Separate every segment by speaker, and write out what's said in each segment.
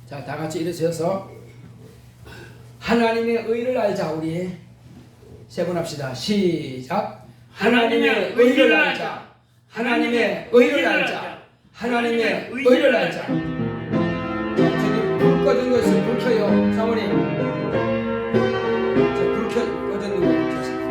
Speaker 1: 자, 다 같이 일어서서 하나님의 의를 알자. 우리 세 번 합시다. 시작. 하나님의 의를 알자. 하나님의 의를 알자. 하나님의 의를 알자. 저기 불 꺼진 거 있으면 불 켜요. 사모님. 불 꺼진 거 있어요.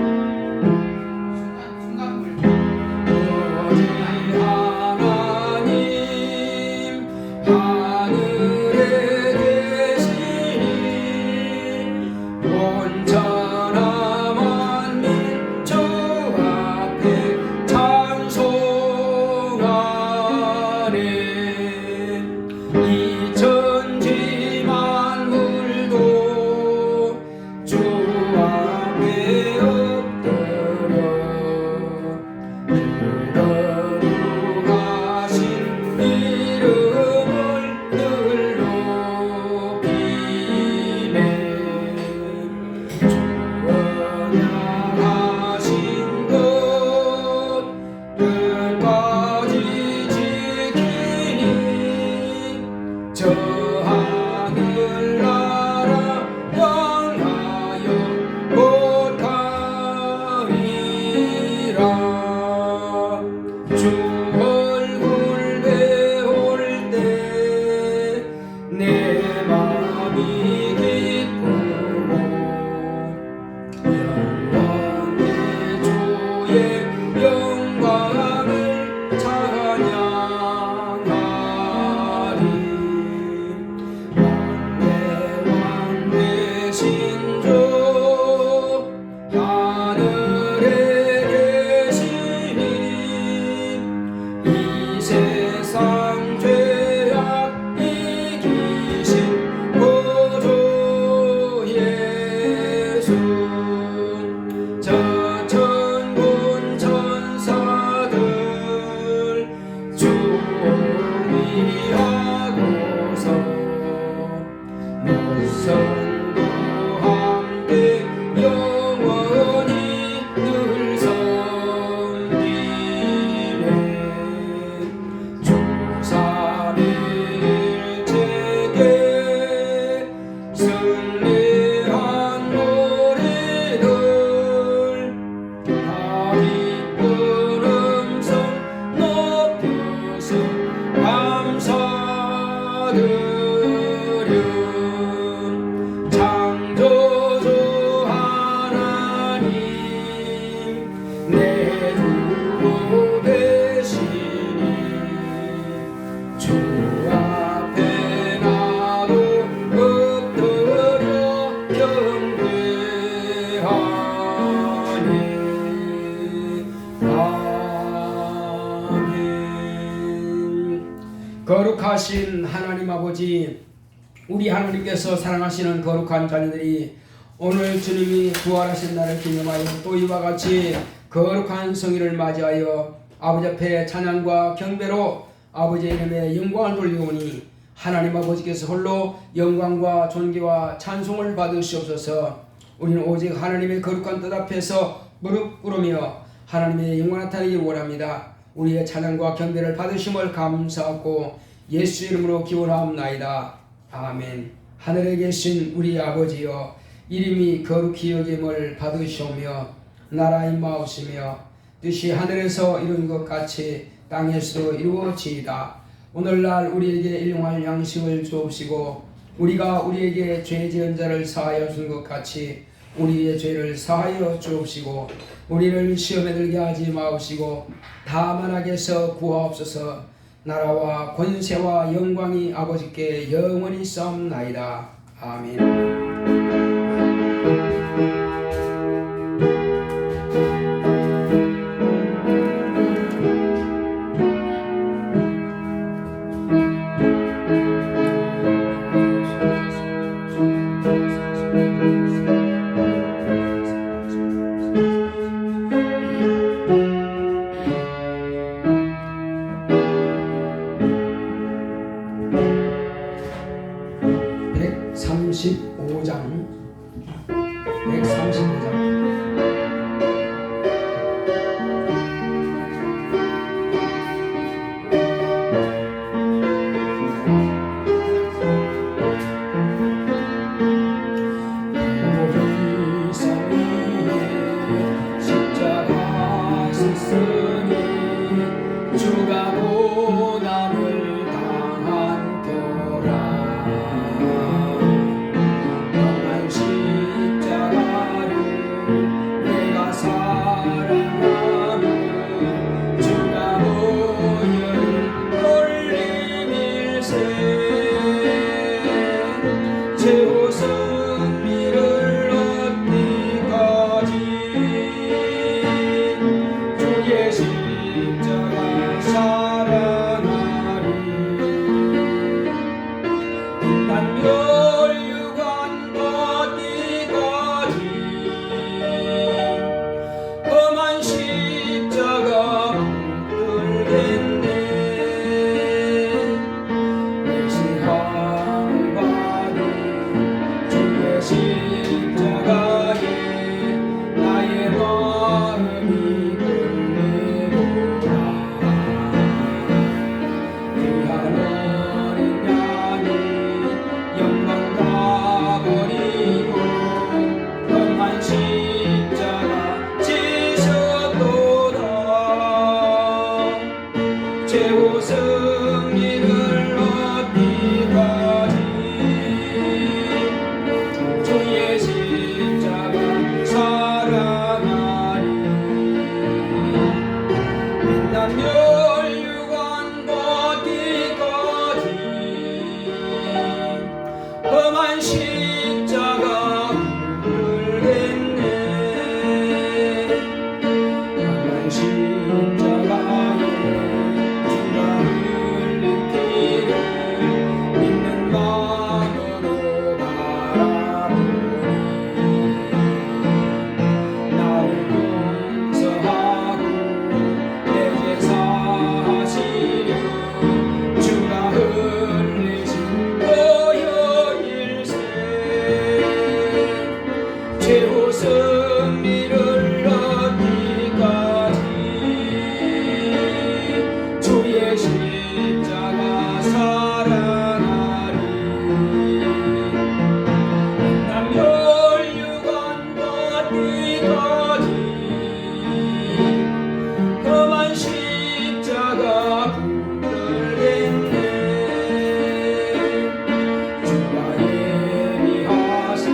Speaker 1: 거룩하신 하나님 아버지, 우리 하나님께서 사랑하시는 거룩한 자녀들이 오늘 주님이 부활하신 날을 기념하여 또 이와 같이 거룩한 성일을 맞이하여 아버지 앞에 찬양과 경배로 아버지의 이름에 영광을 돌리오니 하나님 아버지께서 홀로 영광과 존귀와 찬송을 받으시옵소서. 우리는 오직 하나님의 거룩한 뜻 앞에서 무릎 꿇으며 하나님의 영광 나타내기를 원합니다. 우리의 찬양과 경배를 받으심을 감사하고 예수 이름으로 기원하옵나이다. 아멘. 하늘에 계신 우리 아버지여, 이름이 거룩히 여김을 받으시오며 나라 임하옵시며 뜻이 하늘에서 이룬 것 같이 땅에서도 이루어지이다. 오늘날 우리에게 일용할 양식을 주옵시고 우리가 우리에게 죄 지은 자를 사하여 준 것 같이 우리의 죄를 사하여 주옵시고 우리를 시험에 들게 하지 마옵시고 다만 악에서 구하옵소서. 나라와 권세와 영광이 아버지께 영원히 싸움나이다. 아멘. 최후 승리를 얻기까지 주의 십자가 사랑하리. 난 멸류관 받기까지 험한 십자가 붙들겠네. 내 시험을 받은 주의 십자가에 나의 마음이 끌리도다. 귀한 어린 양이 영광 가버리고 험한 십자가 지셨도다. 최후 승리를 얻기까지 주의 십자가 사랑하리. 빛난 멸류관 받기까지 험한 십자가 붙들겠네. 험한 십자가에 주가 흘린 피를 믿는 마음으로 바라보니 나를 용서하고 내 죄 사하시려 주가 흘리신 보혈일세. 최후 승리를 얻기까지 주의 십자가 사랑하리. 난 멸류관 받기까지 험한 십자가 붙들겠네. 주가 예비하신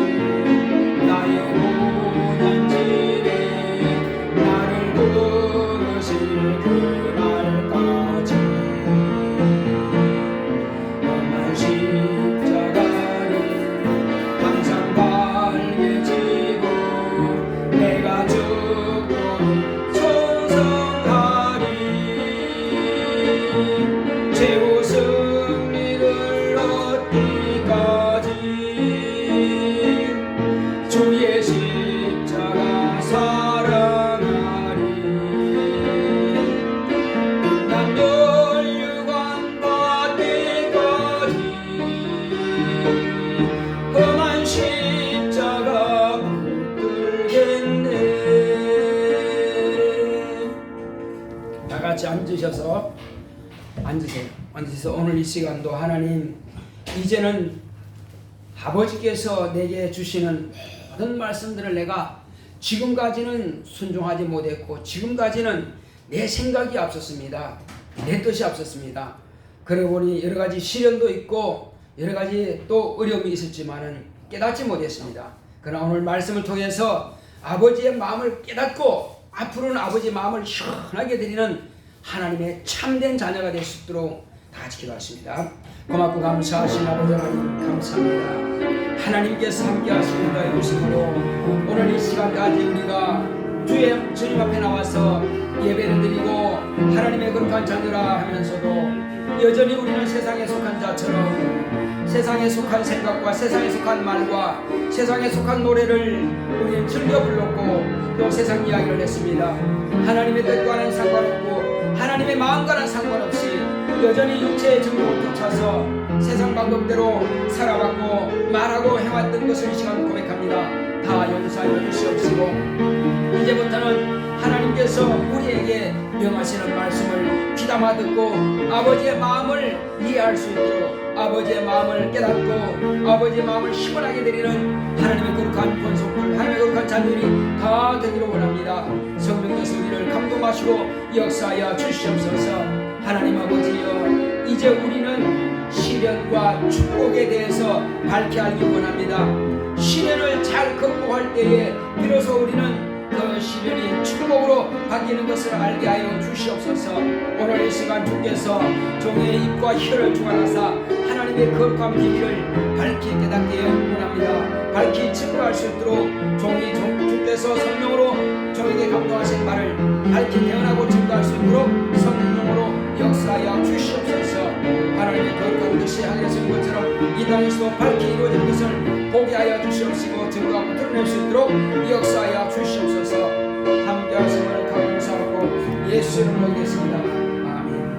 Speaker 1: 나의 모난 집에 나를 부르실 그날까지 험한 십자가를 항상 달게 지고 내가 죽도록 충성하리. 최후 승리를 얻기까지 주의 십자가 사랑하리. 난 멸류관 받기까지 험한 십자가 붙들겠네. 다 같이 앉으셔서 앉으세요. 앉으셔서 오늘 이 시간도 하나님, 이제는 아버지께서 내게 주시는 모든 말씀들을 내가 지금까지는 순종하지 못했고 지금까지는 내 생각이 앞섰습니다. 내 뜻이 앞섰습니다. 그러고 보니 여러 가지 시련도 있고 여러 가지 또 어려움이 있었지만은 깨닫지 못했습니다. 그러나 오늘 말씀을 통해서 아버지의 마음을 깨닫고 앞으로는 아버지의 마음을 시원하게 드리는 하나님의 참된 자녀가 될 수 있도록 다 같이 기도하십니다. 고맙고 감사하신 아버지 하나님 감사합니다. 하나님께서 함께 하시는 모습으로 오늘 이 시간까지 우리가 주의 주님 앞에 나와서 예배를 드리고 하나님의 거룩한 자녀라 하면서도 여전히 우리는 세상에 속한 자처럼 세상에 속한 생각과 세상에 속한 말과 세상에 속한 노래를 우리는 즐겨 불렀고 또 세상 이야기를 했습니다. 하나님의 뜻과는 상관없고 하나님의 마음과는 상관없이 여전히 육체의 정욕을 쫓아서 세상 방법대로 살아왔고 말하고 해왔던 것을 이 시간 고백합니다. 다 용서하여 주시옵시고 이제부터는 하나님께서 우리에게 명하시는 말씀을 귀담아 듣고 아버지의 마음을 이해할 수 있도록 아버지의 마음을 깨닫고 아버지의 마음을 시원하게 드리는 하나님의 거룩한 권속들 하나님의 거룩한 자녀들이 다 되기를 원합니다. 성령께서 우리를 감동하시고 역사하여 주시옵소서. 하나님 아버지여, 이제 우리는 시련과 축복에 대해서 밝히 알기 원합니다. 시련을 잘 극복할 때에 비로소 우리는 그 시련이 축복으로 바뀌는 것을 알게 하여 주시옵소서. 오늘 이 시간 주께서 종의 입과 혀를 주관하사 하나님의 거룩한 비밀을 밝히 깨닫게 원합니다. 밝히 증거할 수 있도록 종이 주께서 성령으로 종에게 감동하신 말을 밝히 태어나고 증거할 수 있도록 성령으로 역사하여 주시옵소서. 하나님의 거룩한 뜻이 하늘에서 있는 것처럼 이 땅에서도 밝히 이루어지는 것을 보게 하여 주시옵시고 증거하고 드러낼 수 있도록 역사하여 주시옵소서. 함께 하심을 감사하고 예수 이름으로 모르겠습니다. 아멘.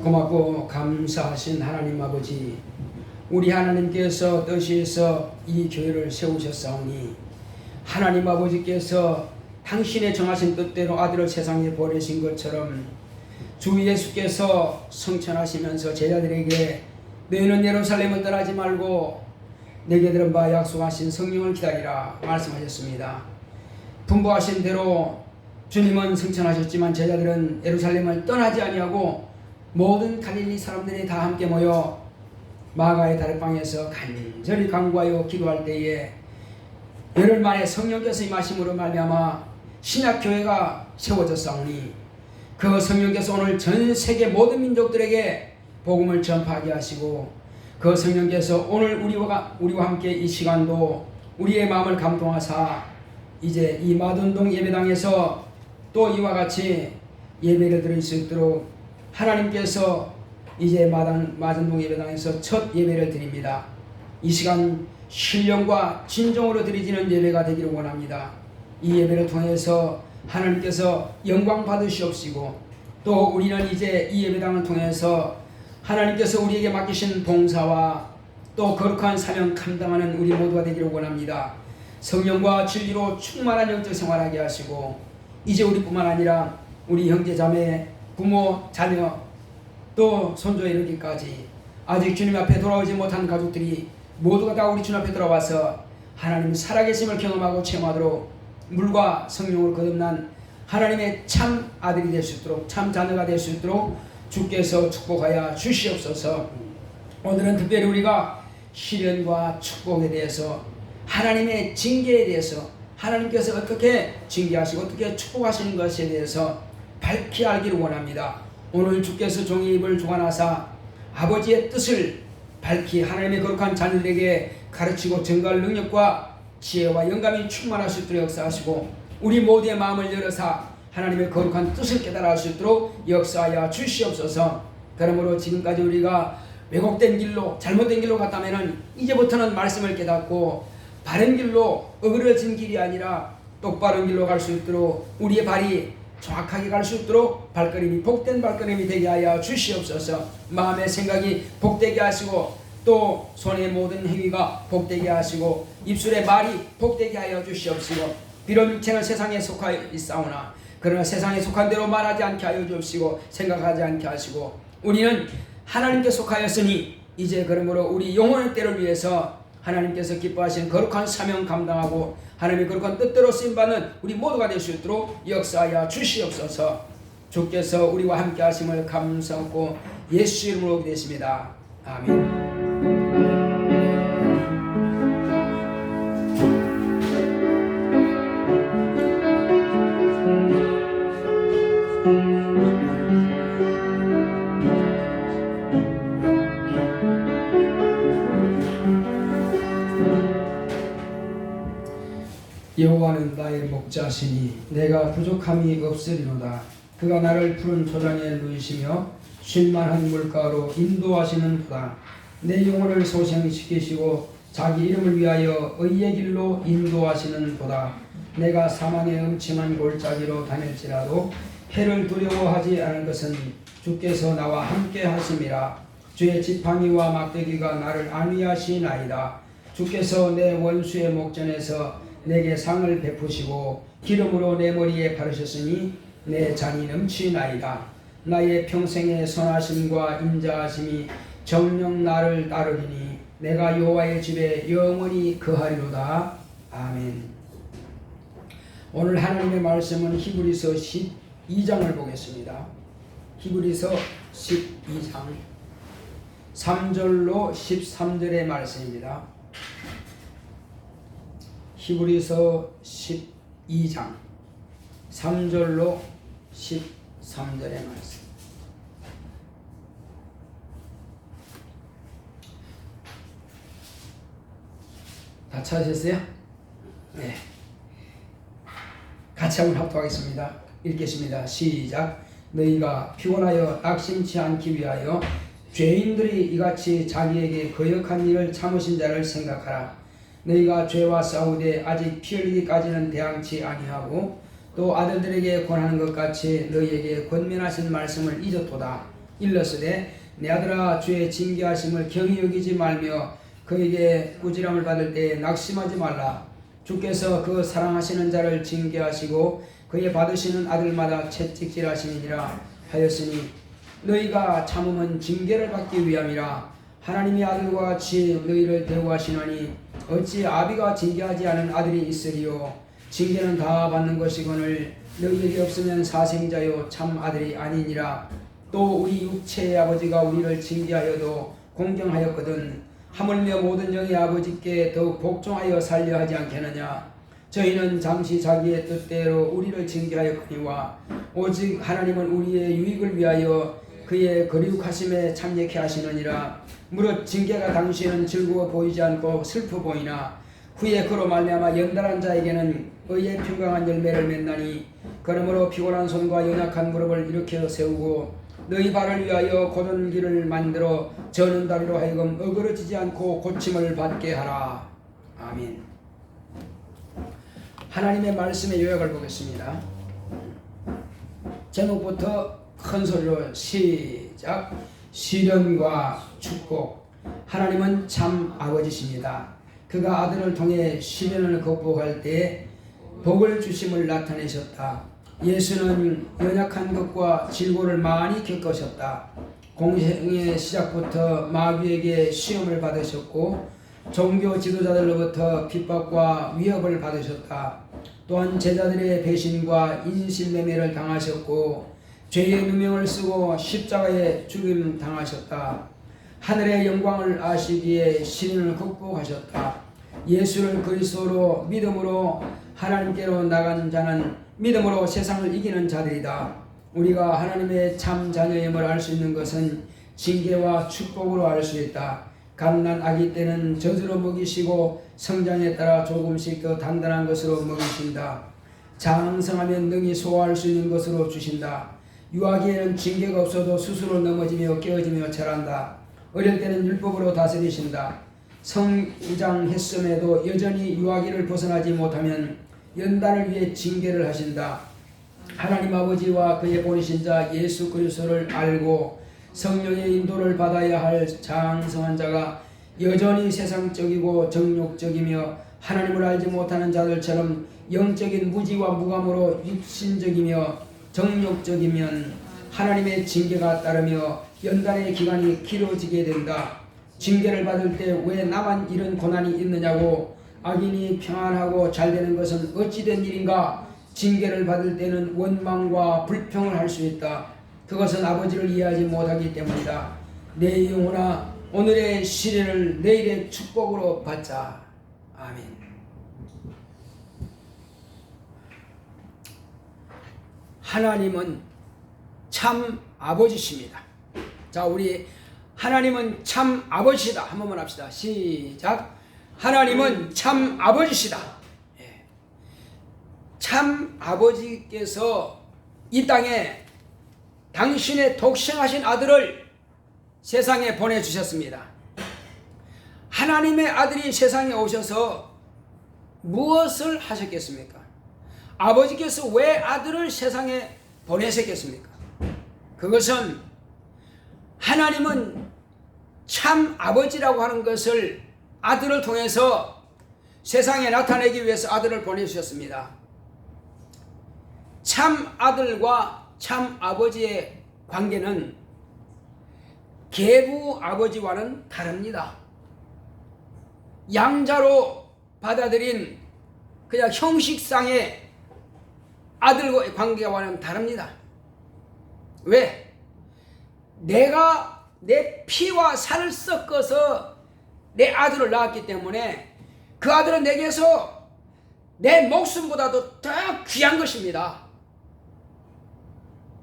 Speaker 1: 고맙고 감사하신 하나님 아버지, 우리 하나님께서 뜻이에서 이 교회를 세우셨사오니 하나님 아버지께서 당신의 정하신 뜻대로 아들을 세상에 보내신 것처럼 주 예수께서 성천하시면서 제자들에게 너희는 예루살렘을 떠나지 말고 내게 들은 바 약속하신 성령을 기다리라 말씀하셨습니다. 분부하신 대로 주님은 성천하셨지만 제자들은 예루살렘을 떠나지 아니하고 모든 갈릴리 사람들이 다 함께 모여 마가의 다락방에서 간절히 간구하여 기도할 때에 열흘 만에 성령께서 임하심으로 말미암아 신약교회가 세워졌사오니 그 성령께서 오늘 전 세계 모든 민족들에게 복음을 전파하게 하시고 그 성령께서 오늘 우리와 함께 이 시간도 우리의 마음을 감동하사 이제 이 마돈동 예배당에서 또 이와 같이 예배를 드릴 수 있도록 하나님께서 이제 마돈동 예배당에서 첫 예배를 드립니다. 이 시간 신령과 진정으로 드리지는 예배가 되기를 원합니다. 이 예배를 통해서 하나님께서 영광 받으시옵시고 또 우리는 이제 이 예배당을 통해서 하나님께서 우리에게 맡기신 봉사와 또 거룩한 사명 감당하는 우리 모두가 되기를 원합니다. 성령과 진리로 충만한 영적 생활하게 하시고 이제 우리뿐만 아니라 우리 형제자매, 부모, 자녀 또 손주에 이르기까지 아직 주님 앞에 돌아오지 못한 가족들이 모두가 다 우리 주님 앞에 돌아와서 하나님 살아계심을 경험하고 체험하도록 물과 성령으로 거듭난 하나님의 참 아들이 될 수 있도록 참 자녀가 될 수 있도록 주께서 축복하여 주시옵소서. 오늘은 특별히 우리가 시련과 축복에 대해서 하나님의 징계에 대해서 하나님께서 어떻게 징계하시고 어떻게 축복하시는 것에 대해서 밝히 알기를 원합니다. 오늘 주께서 종의 입을 주관하사 아버지의 뜻을 밝히 하나님의 거룩한 자녀들에게 가르치고 증거할 능력과 지혜와 영감이 충만할 수 있도록 역사하시고 우리 모두의 마음을 열어사 하나님의 거룩한 뜻을 깨달아 할 수 있도록 역사하여 주시옵소서. 그러므로 지금까지 우리가 왜곡된 길로 잘못된 길로 갔다면 이제부터는 말씀을 깨닫고 바른 길로 어그러진 길이 아니라 똑바른 길로 갈 수 있도록 우리의 발이 정확하게 갈 수 있도록 발걸음이 복된 발걸음이 되게 하여 주시옵소서. 마음의 생각이 복되게 하시고 또 손의 모든 행위가 복되게 하시고 입술의 말이 복되게 하여 주시옵시고 비록 육체는 세상에 속하여 있사오나 그러나 세상에 속한 대로 말하지 않게 하여 주옵시고 생각하지 않게 하시고 우리는 하나님께 속하였으니 이제 그러므로 우리 영혼의 때를 위해서 하나님께서 기뻐하시는 거룩한 사명 감당하고 하나님의 거룩한 뜻대로 쓰임받는 우리 모두가 될 수 있도록 역사하여 주시옵소서. 주께서 우리와 함께 하심을 감사하고 예수 이름으로 기도했습니다. 아멘. 여호와는 나의 목자시니 내가 부족함이 없으리로다. 그가 나를 푸른 초장에 누이시며 쉴만한 물가로 인도하시는도다. 내 영혼을 소생시키시고 자기 이름을 위하여 의의 길로 인도하시는도다. 내가 사망의 음침한 골짜기로 다닐지라도 해를 두려워하지 않을 것은 주께서 나와 함께 하심이라. 주의 지팡이와 막대기가 나를 안위하시나이다. 주께서 내 원수의 목전에서 내게 상을 베푸시고 기름으로 내 머리에 바르셨으니 내 잔이 넘치나이다. 나의 평생의 선하심과 인자하심이 정녕 나를 따르리니 내가 여호와의 집에 영원히 거하리로다. 아멘. 오늘 하나님의 말씀은 히브리서 12장을 보겠습니다. 히브리서 12장 3절로 13절의 말씀입니다. 히브리서 12장 3절로 13절의 말씀. 다 찾으셨어요? 네. 같이 한번 합독하겠습니다. 읽겠습니다. 시작. 너희가 피곤하여 낙심치 않기 위하여 죄인들이 이같이 자기에게 거역한 일을 참으신 자를 생각하라. 너희가 죄와 싸우되 아직 피 흘리기까지는 대항치 아니하고 또 아들들에게 권하는 것 같이 너희에게 권면하신 말씀을 잊었도다. 일렀으되 내 아들아 주의 징계하심을 경히 여기지 말며 그에게 꾸지람을 받을 때에 낙심하지 말라. 주께서 그 사랑하시는 자를 징계하시고 그의 받으시는 아들마다 채찍질하시니라 하였으니 너희가 참음은 징계를 받기 위함이라. 하나님의 아들과 같이 너희를 대우하시나니 어찌 아비가 징계하지 않은 아들이 있으리요. 징계는 다 받는 것이거늘 너희에게 없으면 사생자요 참 아들이 아니니라. 또 우리 육체의 아버지가 우리를 징계하여도 공경하였거든 하물며 모든 영의 아버지께 더욱 복종하여 살려 하지 않겠느냐. 저희는 잠시 자기의 뜻대로 우리를 징계하였거니와 오직 하나님은 우리의 유익을 위하여 그의 거룩하심에 참여케 하시느니라. 무릇 징계가 당시에는 즐거워 보이지 않고 슬퍼 보이나 후에 그로 말미암아 연단한 자에게는 의의 평강한 열매를 맺나니 그러므로 피곤한 손과 연약한 무릎을 일으켜 세우고 너희 발을 위하여 곧은 길을 만들어 저는 다리로 하여금 어그러지지 않고 고침을 받게 하라. 아멘. 하나님의 말씀의 요약을 보겠습니다. 제목부터 큰 소리로 시작. 시련과 축복. 하나님은 참 아버지십니다. 그가 아들을 통해 시련을 극복할 때 복을 주심을 나타내셨다. 예수는 연약한 것과 질고를 많이 겪으셨다. 공생의 시작부터 마귀에게 시험을 받으셨고 종교 지도자들로부터 핍박과 위협을 받으셨다. 또한 제자들의 배신과 인신매매를 당하셨고 죄의 누명을 쓰고 십자가에 죽임 당하셨다. 하늘의 영광을 아시기에 시련을 극복하셨다. 예수를 그리스도로 믿음으로 하나님께로 나간 자는 믿음으로 세상을 이기는 자들이다. 우리가 하나님의 참 자녀임을 알 수 있는 것은 징계와 축복으로 알 수 있다. 갓난 아기 때는 젖으로 먹이시고 성장에 따라 조금씩 더 단단한 것으로 먹이신다. 장성하면 능히 소화할 수 있는 것으로 주신다. 유아기에는 징계가 없어도 스스로 넘어지며 깨어지며 자란다. 어릴 때는 율법으로 다스리신다. 성장했음에도 여전히 유아기를 벗어나지 못하면 연단을 위해 징계를 하신다. 하나님 아버지와 그의 보내신 자 예수 그리스도를 알고 성령의 인도를 받아야 할 장성한 자가 여전히 세상적이고 정욕적이며 하나님을 알지 못하는 자들처럼 영적인 무지와 무감으로 육신적이며 정욕적이면 하나님의 징계가 따르며 연단의 기간이 길어지게 된다. 징계를 받을 때 왜 나만 이런 고난이 있느냐고 악인이 평안하고 잘되는 것은 어찌된 일인가? 징계를 받을 때는 원망과 불평을 할 수 있다. 그것은 아버지를 이해하지 못하기 때문이다. 내 영혼아, 오늘의 시련을 내일의 축복으로 받자. 아멘. 하나님은 참 아버지십니다. 자, 우리 하나님은 참 아버지시다. 한 번만 합시다. 시작. 하나님은 참 아버지시다. 참 아버지께서 이 땅에 당신의 독생하신 아들을 세상에 보내주셨습니다. 하나님의 아들이 세상에 오셔서 무엇을 하셨겠습니까? 아버지께서 왜 아들을 세상에 보내셨겠습니까? 그것은 하나님은 참 아버지라고 하는 것을 아들을 통해서 세상에 나타내기 위해서 아들을 보내주셨습니다. 참 아들과 참 아버지의 관계는 계부 아버지와는 다릅니다. 양자로 받아들인 그냥 형식상의 아들과의 관계와는 다릅니다. 왜? 내가 내 피와 살을 섞어서 내 아들을 낳았기 때문에 그 아들은 내게서 내 목숨보다도 더 귀한 것입니다.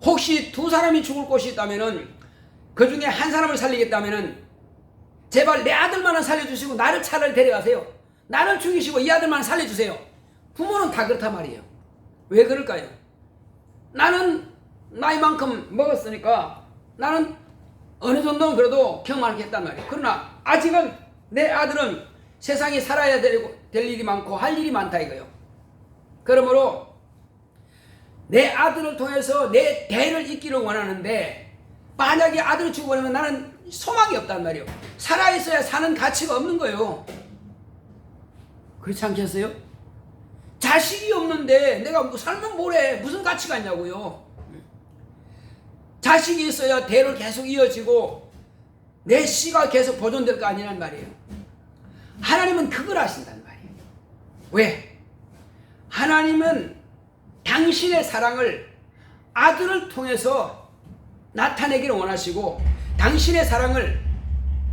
Speaker 1: 혹시 두 사람이 죽을 곳이 있다면은 그 중에 한 사람을 살리겠다면은 제발 내 아들만은 살려주시고 나를 차라리 데려가세요. 나를 죽이시고 이 아들만 살려주세요. 부모는 다 그렇단 말이에요. 왜 그럴까요? 나는 나이만큼 먹었으니까 나는 어느 정도는 그래도 경험하겠단 말이에요. 그러나 아직은 내 아들은 세상에 살아야 될 일이 많고 할 일이 많다 이거예요. 그러므로 내 아들을 통해서 내 대를 잇기를 원하는데 만약에 아들을 죽어버리면 나는 소망이 없단 말이에요. 살아있어야 사는 가치가 없는 거예요. 그렇지 않겠어요? 자식이 없는데 내가 살면 뭐래? 무슨 가치가 있냐고요. 자식이 있어야 대를 계속 이어지고 내 씨가 계속 보존될 거 아니란 말이에요. 하나님은 그걸 하신단 말이에요. 왜? 하나님은 당신의 사랑을 아들을 통해서 나타내기를 원하시고 당신의 사랑을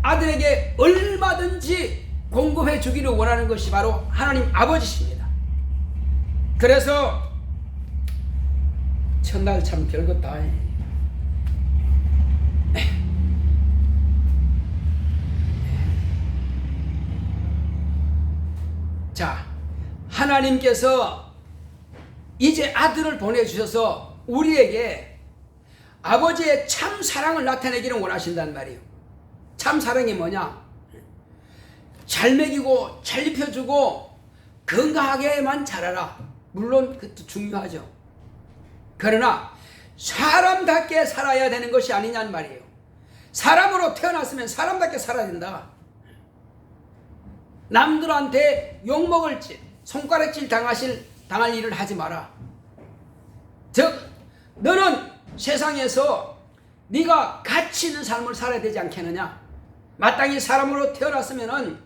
Speaker 1: 아들에게 얼마든지 공급해 주기를 원하는 것이 바로 하나님 아버지십니다. 그래서 첫날 참 별것 다 해. 자, 하나님께서 이제 아들을 보내주셔서 우리에게 아버지의 참 사랑을 나타내기를 원하신단 말이에요. 참 사랑이 뭐냐? 잘 먹이고 잘 입혀주고 건강하게만 자라라. 물론 그것도 중요하죠. 그러나 사람답게 살아야 되는 것이 아니냐는 말이에요. 사람으로 태어났으면 사람답게 살아야 된다. 남들한테 욕먹을 짓, 손가락질 당할 일을 하지 마라. 즉 너는 세상에서 네가 가치 있는 삶을 살아야 되지 않겠느냐. 마땅히 사람으로 태어났으면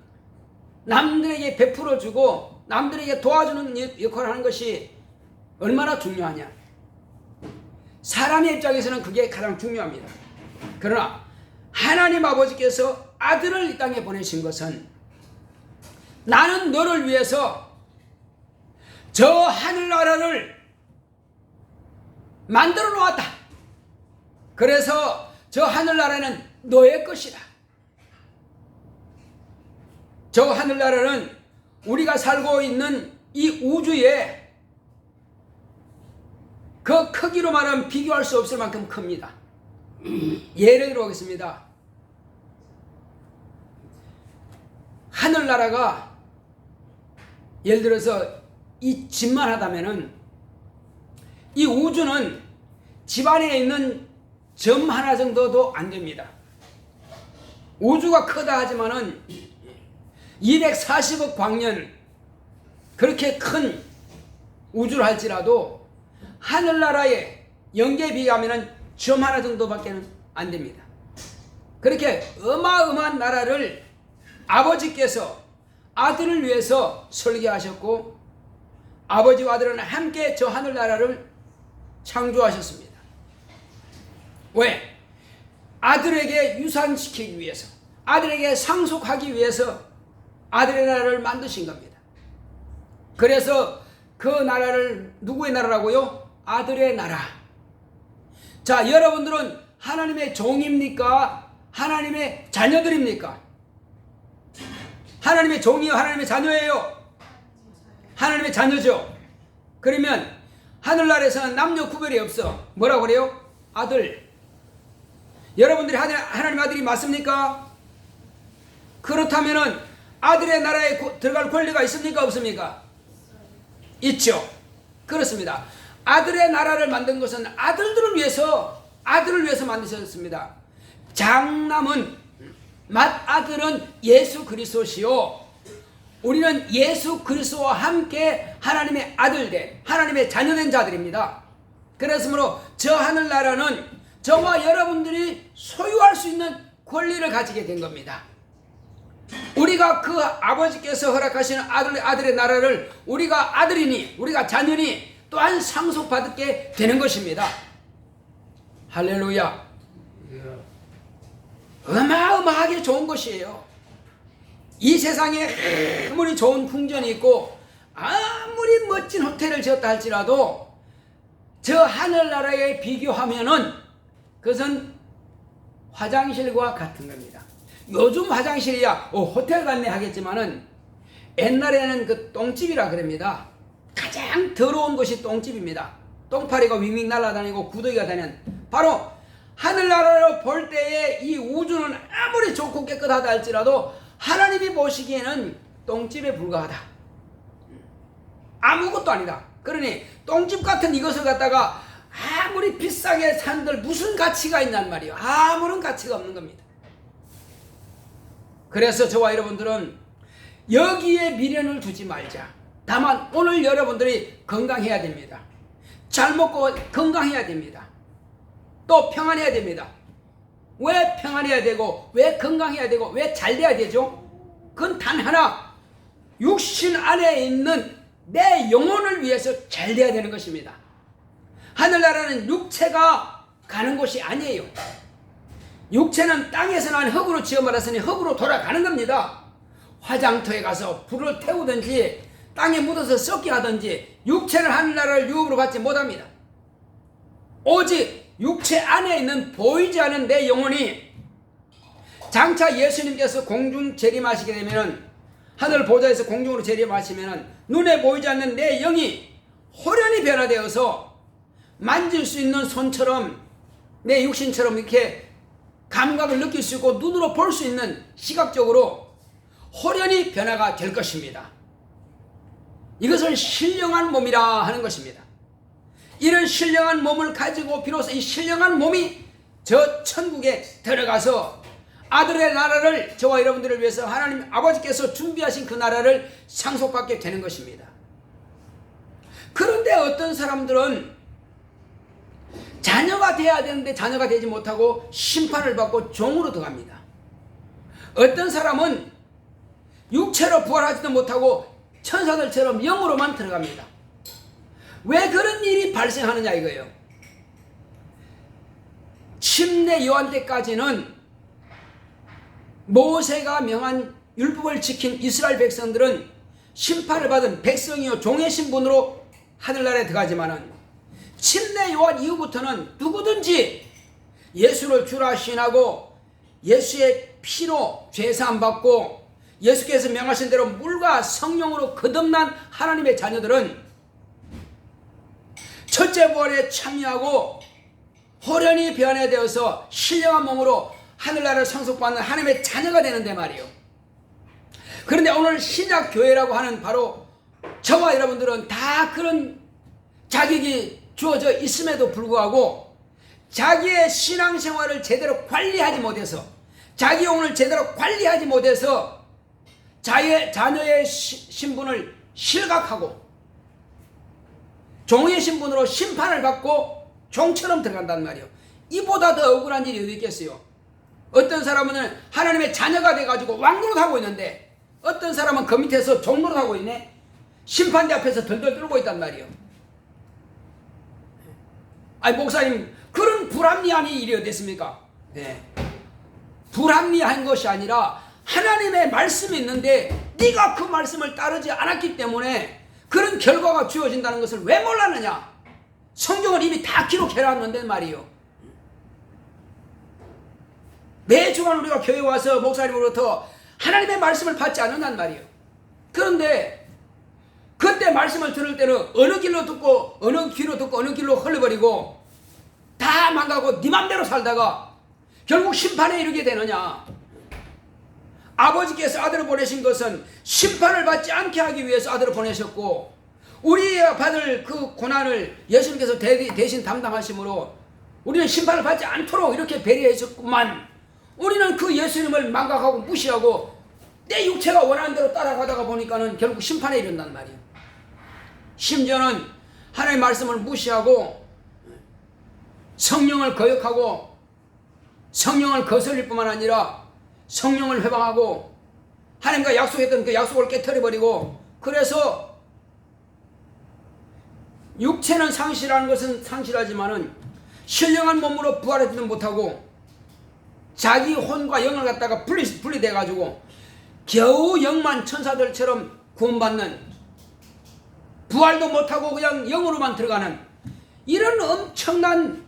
Speaker 1: 남들에게 베풀어주고 남들에게 도와주는 역할을 하는 것이 얼마나 중요하냐. 사람의 입장에서는 그게 가장 중요합니다. 그러나 하나님 아버지께서 아들을 이 땅에 보내신 것은 나는 너를 위해서 저 하늘나라를 만들어 놓았다. 그래서 저 하늘나라는 너의 것이다. 저 하늘나라는 우리가 살고 있는 이 우주에 그 크기로 말하면 비교할 수 없을 만큼 큽니다. 예를 들어보겠습니다. 하늘나라가 예를 들어서 이 집만 하다면은 이 우주는 집 안에 있는 점 하나 정도도 안 됩니다. 우주가 크다 하지만은 240억 광년 그렇게 큰 우주를 할지라도 하늘나라의 영계에 비하면은 점 하나 정도밖에 안 됩니다. 그렇게 어마어마한 나라를 아버지께서 아들을 위해서 설계하셨고 아버지와 아들은 함께 저 하늘나라를 창조하셨습니다. 왜? 아들에게 유산시키기 위해서, 아들에게 상속하기 위해서 아들의 나라를 만드신 겁니다. 그래서 그 나라를 누구의 나라라고요? 아들의 나라. 자, 여러분들은 하나님의 종입니까? 하나님의 자녀들입니까? 하나님의 종이요? 하나님의 자녀예요? 하나님의 자녀죠. 그러면 하늘나라에서는 남녀 구별이 없어. 뭐라고 그래요? 아들. 여러분들이 하나님의 아들이 맞습니까? 그렇다면은 아들의 나라에 들어갈 권리가 있습니까? 없습니까? 있죠. 그렇습니다. 아들의 나라를 만든 것은 아들을 위해서 만드셨습니다. 장남은 맏아들은 예수 그리스도시요, 우리는 예수 그리스도와 함께 하나님의 아들된, 하나님의 자녀된 자들입니다. 그래서므로 저 하늘나라는 저와 여러분들이 소유할 수 있는 권리를 가지게 된 겁니다. 우리가 그 아버지께서 허락하시는 아들의 나라를 우리가 아들이니, 우리가 자녀니 또한 상속받게 되는 것입니다. 할렐루야. 어마어마하게 좋은 것이에요. 이 세상에 아무리 좋은 궁전이 있고 아무리 멋진 호텔을 지었다 할지라도 저 하늘나라에 비교하면은 그것은 화장실과 같은 겁니다. 요즘 화장실이야 호텔 같네 하겠지만은 옛날에는 그 똥집이라 그럽니다. 가장 더러운 것이 똥집입니다. 똥파리가 윙윙 날아다니고 구더기가 다니는, 바로 하늘나라로 볼 때에 이 우주는 아무리 좋고 깨끗하다 할지라도 하나님이 보시기에는 똥집에 불과하다. 아무것도 아니다. 그러니 똥집 같은 이것을 갖다가 아무리 비싸게 산들 무슨 가치가 있냔 말이에요. 아무런 가치가 없는 겁니다. 그래서 저와 여러분들은 여기에 미련을 두지 말자. 다만 오늘 여러분들이 건강해야 됩니다. 잘 먹고 건강해야 됩니다. 또 평안해야 됩니다. 왜 평안해야 되고 왜 건강해야 되고 왜 잘 돼야 되죠? 그건 단 하나, 육신 안에 있는 내 영혼을 위해서 잘 돼야 되는 것입니다. 하늘나라는 육체가 가는 곳이 아니에요. 육체는 땅에서 난 흙으로 지어 말았으니 흙으로 돌아가는 겁니다. 화장터에 가서 불을 태우든지 땅에 묻어서 썩게 하든지 육체는 하늘나라를 유업으로 받지 못합니다. 오직 육체 안에 있는 보이지 않는 내 영혼이 장차 예수님께서 공중 재림하시게 되면은, 하늘 보좌에서 공중으로 재림하시면은 눈에 보이지 않는 내 영이 호련히 변화되어서 만질 수 있는 손처럼 내 육신처럼 이렇게 감각을 느낄 수 있고 눈으로 볼 수 있는 시각적으로 호련히 변화가 될 것입니다. 이것을 신령한 몸이라 하는 것입니다. 이런 신령한 몸을 가지고 비로소 이 신령한 몸이 저 천국에 들어가서 아들의 나라를, 저와 여러분들을 위해서 하나님 아버지께서 준비하신 그 나라를 상속받게 되는 것입니다. 그런데 어떤 사람들은 자녀가 돼야 되는데 자녀가 되지 못하고 심판을 받고 종으로 들어갑니다. 어떤 사람은 육체로 부활하지도 못하고 천사들처럼 영으로만 들어갑니다. 왜 그런 일이 발생하느냐 이거예요. 침례 요한 때까지는 모세가 명한 율법을 지킨 이스라엘 백성들은 심판을 받은 백성이요 종의 신분으로 하늘나라에 들어가지만은 침례 요한 이후부터는 누구든지 예수를 주라 신하고 예수의 피로 죄사함 받고 예수께서 명하신 대로 물과 성령으로 거듭난 하나님의 자녀들은 첫째 부활에 참여하고 호련히 변화되어서 신령한 몸으로 하늘나라를 상속받는 하나님의 자녀가 되는데 말이에요. 그런데 오늘 신약교회라고 하는 바로 저와 여러분들은 다 그런 자격이 주어져 있음에도 불구하고 자기의 신앙생활을 제대로 관리하지 못해서 자기 영혼을 제대로 관리하지 못해서 자녀의 신분을 실각하고 종의 신분으로 심판을 받고 종처럼 들어간단 말이에요. 이보다 더 억울한 일이 어디 있겠어요. 어떤 사람은 하나님의 자녀가 돼가지고 왕노릇하고 있는데 어떤 사람은 그 밑에서 종노릇하고 있네. 심판대 앞에서 덜덜 떨고 있단 말이에요. 아니 목사님 그런 불합리한 일이 어디 있습니까? 네. 불합리한 것이 아니라 하나님의 말씀이 있는데 네가 그 말씀을 따르지 않았기 때문에 그런 결과가 주어진다는 것을 왜 몰랐느냐? 성경을 이미 다 기록해놨는데 말이요. 매주간 우리가 교회 와서 목사님으로부터 하나님의 말씀을 받지 않는단 말이에요. 그런데 그때 말씀을 들을 때는 어느 길로 듣고 어느 귀로 듣고 어느 길로 흘러버리고 다 망가고 네 맘대로 살다가 결국 심판에 이르게 되느냐? 아버지께서 아들을 보내신 것은 심판을 받지 않게 하기 위해서 아들을 보내셨고 우리가 받을 그 고난을 예수님께서 대신 담당하심으로 우리는 심판을 받지 않도록 이렇게 배려하셨구만. 우리는 그 예수님을 망각하고 무시하고 내 육체가 원하는 대로 따라가다가 보니까는 결국 심판에 이른단 말이에요. 심지어는 하나님의 말씀을 무시하고 성령을 거역하고 성령을 거슬릴 뿐만 아니라 성령을 회방하고 하나님과 약속했던 그 약속을 깨트려버리고 그래서 육체는 상실하는 것은 상실하지만은 신령한 몸으로 부활하지는 못하고 자기 혼과 영을 갖다가 분리돼가지고 겨우 영만 천사들처럼 구원받는 부활도 못하고 그냥 영으로만 들어가는 이런 엄청난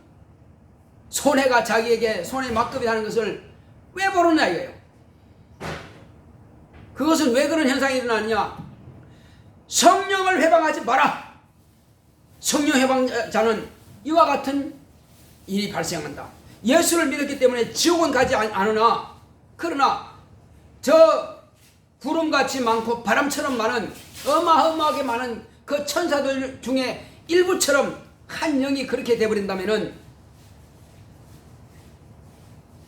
Speaker 1: 손해가 자기에게 손해 막급이 하는 것을 왜 모르냐 이거예요. 그것은 왜 그런 현상이 일어나느냐? 성령을 회방하지 마라. 성령 회방자는 이와 같은 일이 발생한다. 예수를 믿었기 때문에 지옥은 가지 않으나 그러나 저 구름같이 많고 바람처럼 많은 어마어마하게 많은 그 천사들 중에 일부처럼 한 영이 그렇게 돼버린다면은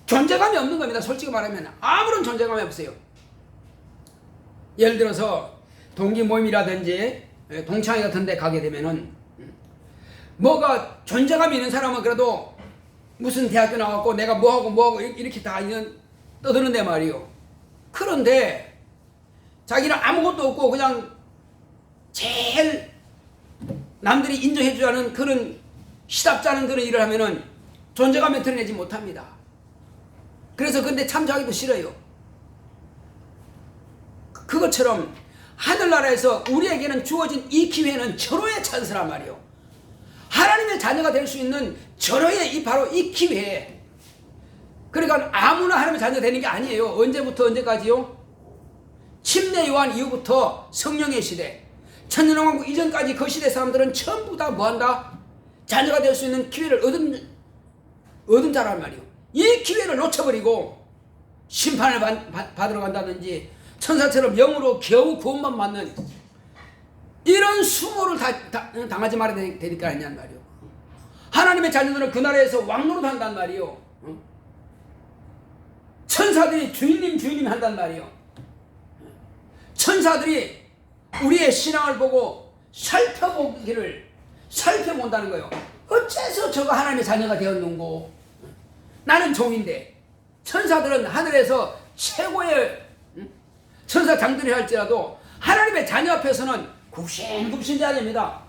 Speaker 1: 존재감이 없는 겁니다. 솔직히 말하면 아무런 존재감이 없어요. 예를 들어서 동기 모임이라든지 동창회 같은 데 가게 되면은 뭐가 존재감이 있는 사람은 그래도 무슨 대학교 나왔고 내가 뭐하고 이렇게 다 떠드는데 말이요. 그런데 자기는 아무것도 없고 그냥 제일 남들이 인정해주지 않은 그런 시답지 않은 그런 일을 하면은 존재감을 드러내지 못합니다. 그래서 근데 참조하기도 싫어요. 그것처럼 하늘나라에서 우리에게는 주어진 이 기회는 절호의 찬스란 말이요. 하나님의 자녀가 될 수 있는 절호의 바로 이 기회. 그러니까 아무나 하나님의 자녀가 되는 게 아니에요. 언제부터 언제까지요? 침례 요한 이후부터 성령의 시대, 천년왕국 이전까지 그 시대 사람들은 전부 다 뭐한다? 자녀가 될 수 있는 기회를 얻은 자란 말이에요. 이 기회를 놓쳐버리고 심판을 받으러 간다든지 천사처럼 영으로 겨우 구원만 받는 이런 수모를 당하지 말아야 되니까 아니냔 말이에요. 하나님의 자녀들은 그 나라에서 왕노릇 한단 말이에요. 천사들이 주인님 한단 말이에요. 천사들이 우리의 신앙을 보고 살펴본다는 거예요. 어째서 저가 하나님의 자녀가 되었는고? 나는 종인데. 천사들은 하늘에서 최고의 천사장들이 할지라도 하나님의 자녀 앞에서는 굽신굽신 자입니다.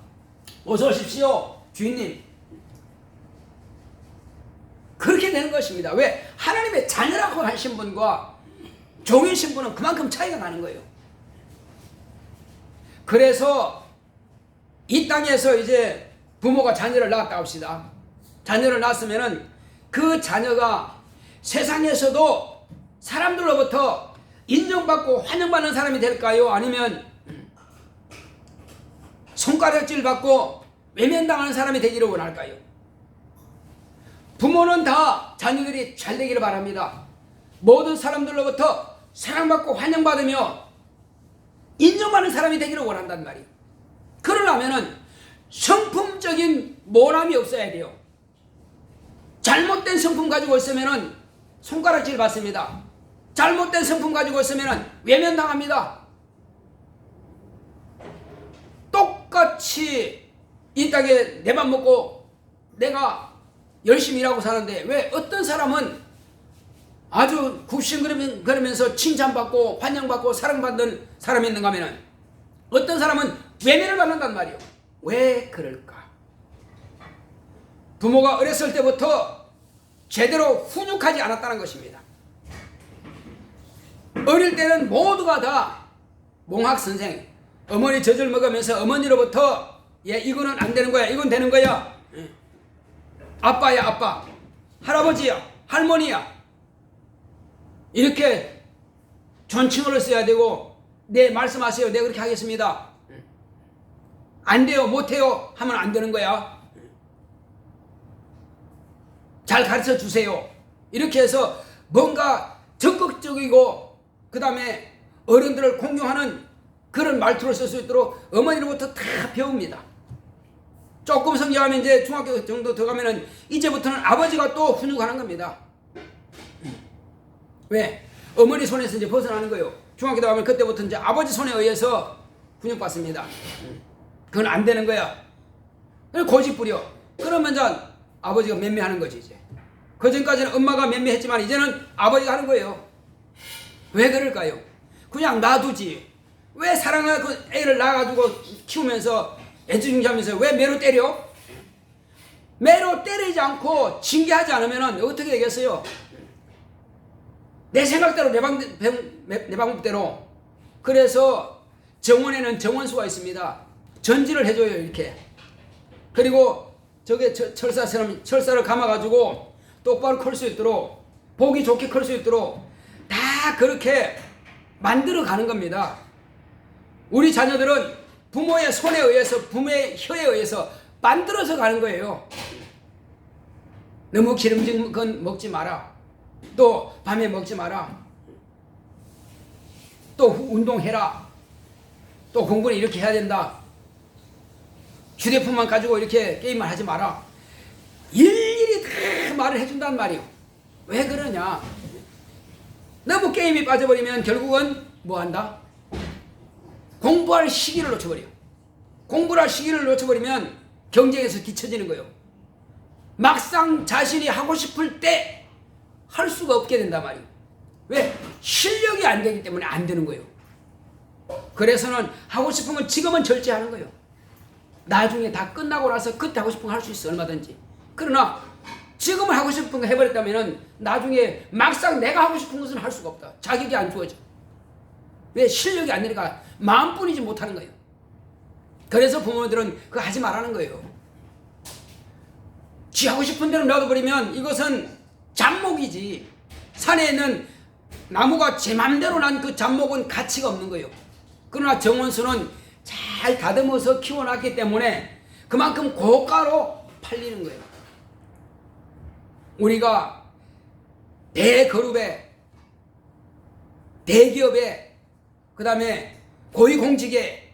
Speaker 1: 어서 오십시오 주인님. 그렇게 되는 것입니다. 왜? 하나님의 자녀라고 하신 분과 종인 신분은 그만큼 차이가 나는 거예요. 그래서 이 땅에서 이제 부모가 자녀를 낳았다 합시다. 자녀를 낳았으면은 그 자녀가 세상에서도 사람들로부터 인정받고 환영받는 사람이 될까요? 아니면 손가락질 받고 외면당하는 사람이 되기를 원할까요? 부모는 다 자녀들이 잘 되기를 바랍니다. 모든 사람들로부터 사랑받고 환영받으며 인정받는 사람이 되기를 원한단 말이에요. 그러려면은 성품적인 모함이 없어야 돼요. 잘못된 성품 가지고 있으면은 손가락질 받습니다. 잘못된 성품 가지고 있으면은 외면당합니다. 똑같이 이 땅에 내 밥 먹고 내가 열심히 일하고 사는데 왜 어떤 사람은 아주 굽신거리면서 칭찬받고 환영받고 사랑받는 사람이 있는가 하면은 어떤 사람은 외면을 받는단 말이에요. 왜 그럴까? 부모가 어렸을 때부터 제대로 훈육하지 않았다는 것입니다. 어릴 때는 모두가 다 몽학선생, 어머니 젖을 먹으면서 어머니로부터 이거는 안 되는 거야, 이건 되는 거야, 아빠야 아빠, 할아버지야 할머니야, 이렇게 존칭어를 써야 되고 네 말씀하세요, 네 그렇게 하겠습니다, 안 돼요 못해요 하면 안 되는 거야, 잘 가르쳐 주세요, 이렇게 해서 뭔가 적극적이고 그 다음에 어른들을 공경하는 그런 말투를 쓸 수 있도록 어머니로부터 다 배웁니다. 조금 성장하면 이제 중학교 정도 들어가면은 이제부터는 아버지가 또 훈육하는 겁니다. 왜? 어머니 손에서 이제 벗어나는 거예요. 중학교 들어가면 그때부터 이제 아버지 손에 의해서 훈육받습니다. 그건 안 되는 거야. 고집 부려. 그러면 이제 아버지가 맴매하는 거지 이제. 그 전까지는 엄마가 맴매했지만 이제는 아버지가 하는 거예요. 왜 그럴까요? 그냥 놔두지. 왜 사랑하는 그 애를 낳아가지고 키우면서 애지중지하면서 왜 매로 때려? 매로 때리지 않고 징계하지 않으면 어떻게 되겠어요? 내 생각대로 내 방법대로. 그래서 정원에는 정원수가 있습니다. 전지를 해줘요 이렇게. 그리고 저게 철사처럼 철사를 감아가지고 똑바로 클 수 있도록 보기 좋게 클 수 있도록 다 그렇게 만들어 가는 겁니다. 우리 자녀들은 부모의 손에 의해서 부모의 혀에 의해서 만들어서 가는 거예요. 너무 기름진 건 먹지 마라. 또 밤에 먹지 마라. 또 운동해라. 또 공부는 이렇게 해야 된다. 휴대폰만 가지고 이렇게 게임만 하지 마라. 일일이 다 말을 해준단 말이에요. 왜 그러냐? 너무 게임에 빠져버리면 결국은 뭐 한다? 공부할 시기를 놓쳐버려. 공부할 시기를 놓쳐버리면 경쟁에서 뒤처지는 거예요. 막상 자신이 하고 싶을 때 할 수가 없게 된단 말이에요. 왜? 실력이 안 되기 때문에 안 되는 거예요. 그래서는 하고 싶은 건 지금은 절제하는 거예요. 나중에 다 끝나고 나서 그때 하고 싶은 거 할 수 있어 얼마든지. 그러나 지금은 하고 싶은 거 해버렸다면 나중에 막상 내가 하고 싶은 것은 할 수가 없다. 자격이 안 주어져. 왜? 실력이 안 되니까 마음뿐이지 못하는 거예요. 그래서 부모들은 그거 하지 말라는 거예요. 지 하고 싶은 대로 놔둬버리면 이것은 잡목이지. 산에 있는 나무가 제 맘대로 난 그 잡목은 가치가 없는 거예요. 그러나 정원수는 잘 다듬어서 키워놨기 때문에 그만큼 고가로 팔리는 거예요. 우리가 대그룹에, 대기업에, 그 다음에 고위공직에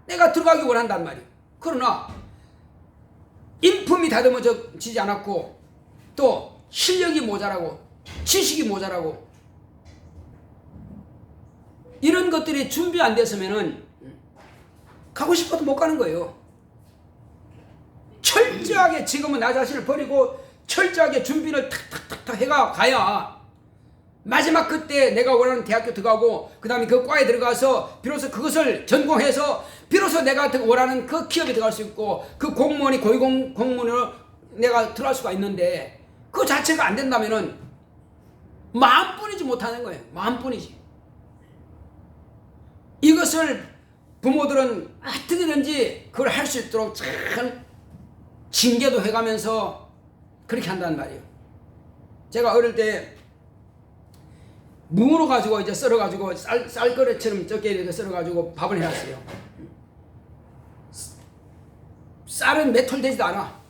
Speaker 1: 내가 들어가기 원한단 말이에요. 그러나 인품이 다듬어지지 않았고 또 실력이 모자라고 지식이 모자라고 이런 것들이 준비 안 됐으면은 가고 싶어도 못 가는 거예요. 철저하게 지금은 나 자신을 버리고 철저하게 준비를 탁탁탁탁 해가 가야 마지막 그때 내가 원하는 대학교 들어가고 그 다음에 그 과에 들어가서 비로소 그것을 전공해서 비로소 내가 원하는 그 기업에 들어갈 수 있고 그 공무원이 공무원으로 내가 들어갈 수가 있는데 그 자체가 안 된다면은 마음뿐이지 못하는 거예요. 마음뿐이지. 이것을 부모들은 어떻게든지 그걸 할 수 있도록 잘 징계도 해가면서 그렇게 한단 말이에요. 제가 어릴 때 무로 가지고 이제 썰어가지고 쌀거래처럼 적게 이렇게 썰어가지고 밥을 해놨어요. 쌀은 몇 톨 되지도 않아.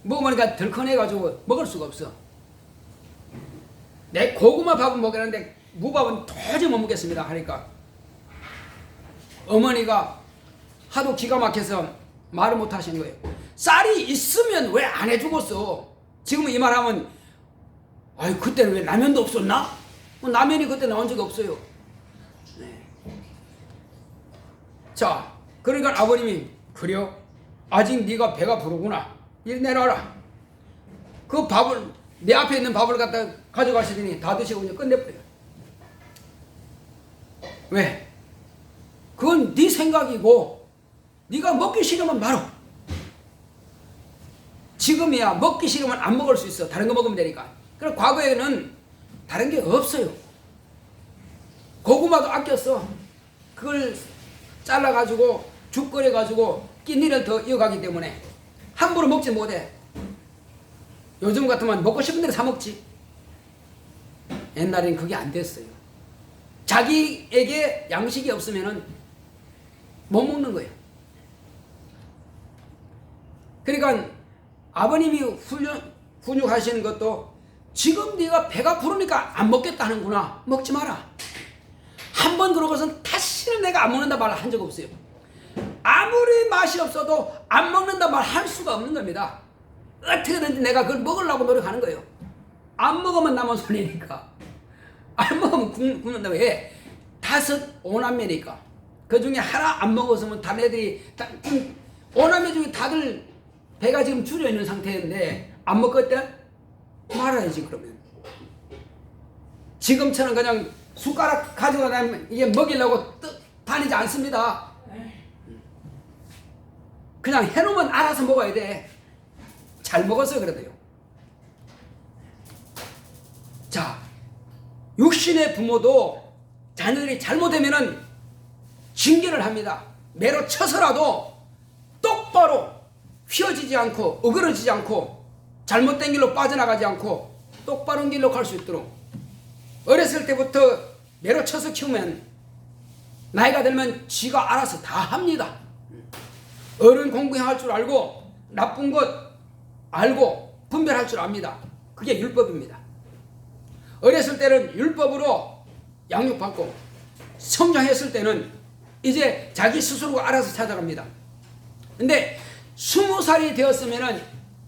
Speaker 1: 먹으니까 덜컹해가지고 먹을 수가 없어. 내 고구마 밥은 먹겠는데 무밥은 도저히 못 먹겠습니다 하니까 어머니가 하도 기가 막혀서 말을 못 하신 거예요. 쌀이 있으면 왜 안 해주겠어? 지금 이 말하면 아이 그때는 왜 라면도 없었나? 라면이 그때 나온 적이 없어요. 네. 자, 그러니까 아버님이 그래요? 아직 네가 배가 부르구나. 이리 내놔라. 그 밥을 내 앞에 있는 밥을 갖다 가져가시더니 다 드시고 이제 끝내버려요. 왜? 그건 네 생각이고 네가 먹기 싫으면 말어. 지금이야 먹기 싫으면 안 먹을 수 있어. 다른 거 먹으면 되니까. 그럼 과거에는 다른 게 없어요. 고구마도 아꼈어. 그걸 잘라가지고 죽 끓여가지고 끼니를 더 이어가기 때문에 함부로 먹지 못해. 요즘 같으면 먹고 싶은 대로 사 먹지. 옛날에는 그게 안 됐어요. 자기에게 양식이 없으면은 못 먹는 거예요. 그러니까 아버님이 훈육하시는 것도 지금 네가 배가 부르니까 안 먹겠다 하는구나. 먹지 마라. 한 번 그러고선 다시는 내가 안 먹는다 말을 한 적 없어요. 아무리 맛이 없어도 안 먹는다 말 할 수가 없는 겁니다. 어떻게든지 내가 그걸 먹으려고 노력하는 거예요. 안 먹으면 남은 손이니까. 안 먹으면 굶는다. 왜? 5 오남매니까. 그 중에 하나 안 먹었으면 다른 애들이 5남매 중에 다들 배가 지금 줄여 있는 상태인데 안 먹었대? 말아야지 그러면. 지금처럼 그냥 숟가락 가지고 다니면 이게 먹이려고 다니지 않습니다. 그냥 해놓으면 알아서 먹어야 돼. 잘 먹었어요 그래도요. 자, 육신의 부모도 자녀들이 잘못되면은 징계를 합니다. 매로 쳐서라도 똑바로 휘어지지 않고 어그러지지 않고 잘못된 길로 빠져나가지 않고 똑바른 길로 갈 수 있도록 어렸을 때부터 매로 쳐서 키우면 나이가 들면 지가 알아서 다 합니다. 어른 공부할 줄 알고 나쁜 것 알고 분별할 줄 압니다. 그게 율법입니다. 어렸을 때는 율법으로 양육받고 성장했을 때는 이제 자기 스스로가 알아서 찾아갑니다. 근데 20살이 되었으면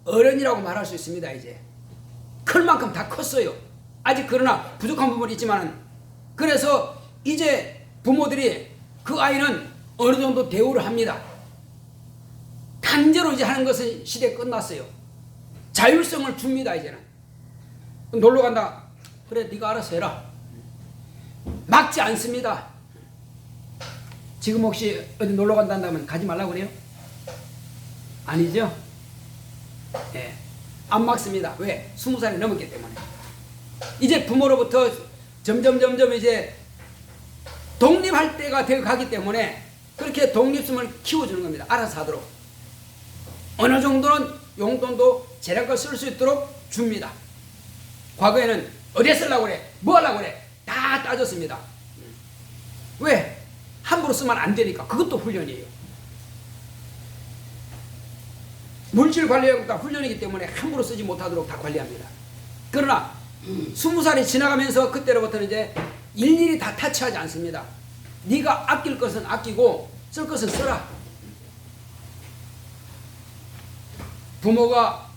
Speaker 1: 어른이라고 말할 수 있습니다. 이제 클 만큼 다 컸어요. 아직 그러나 부족한 부분이 있지만 그래서 이제 부모들이 그 아이는 어느 정도 대우를 합니다. 강제로 이제 하는 것은 시대 끝났어요. 자율성을 줍니다. 이제는 놀러 간다. 그래 네가 알아서 해라. 막지 않습니다. 지금 혹시 어디 놀러 간다면 가지 말라고 그래요? 아니죠? 예, 안 막습니다. 왜? 20살이 넘었기 때문에. 이제 부모로부터 점점 이제 독립할 때가 되어 가기 때문에 그렇게 독립심을 키워주는 겁니다. 알아서 하도록. 어느 정도는 용돈도 재량껏 쓸 수 있도록 줍니다. 과거에는 어디에 쓰려고 그래? 뭐 하려고 그래? 다 따졌습니다. 왜? 함부로 쓰면 안 되니까. 그것도 훈련이에요. 물질 관리가 훈련이기 때문에 함부로 쓰지 못하도록 다 관리합니다. 그러나 20살이 지나가면서 그때로부터는 이제 일일이 다 타치하지 않습니다. 네가 아낄 것은 아끼고 쓸 것은 써라. 부모가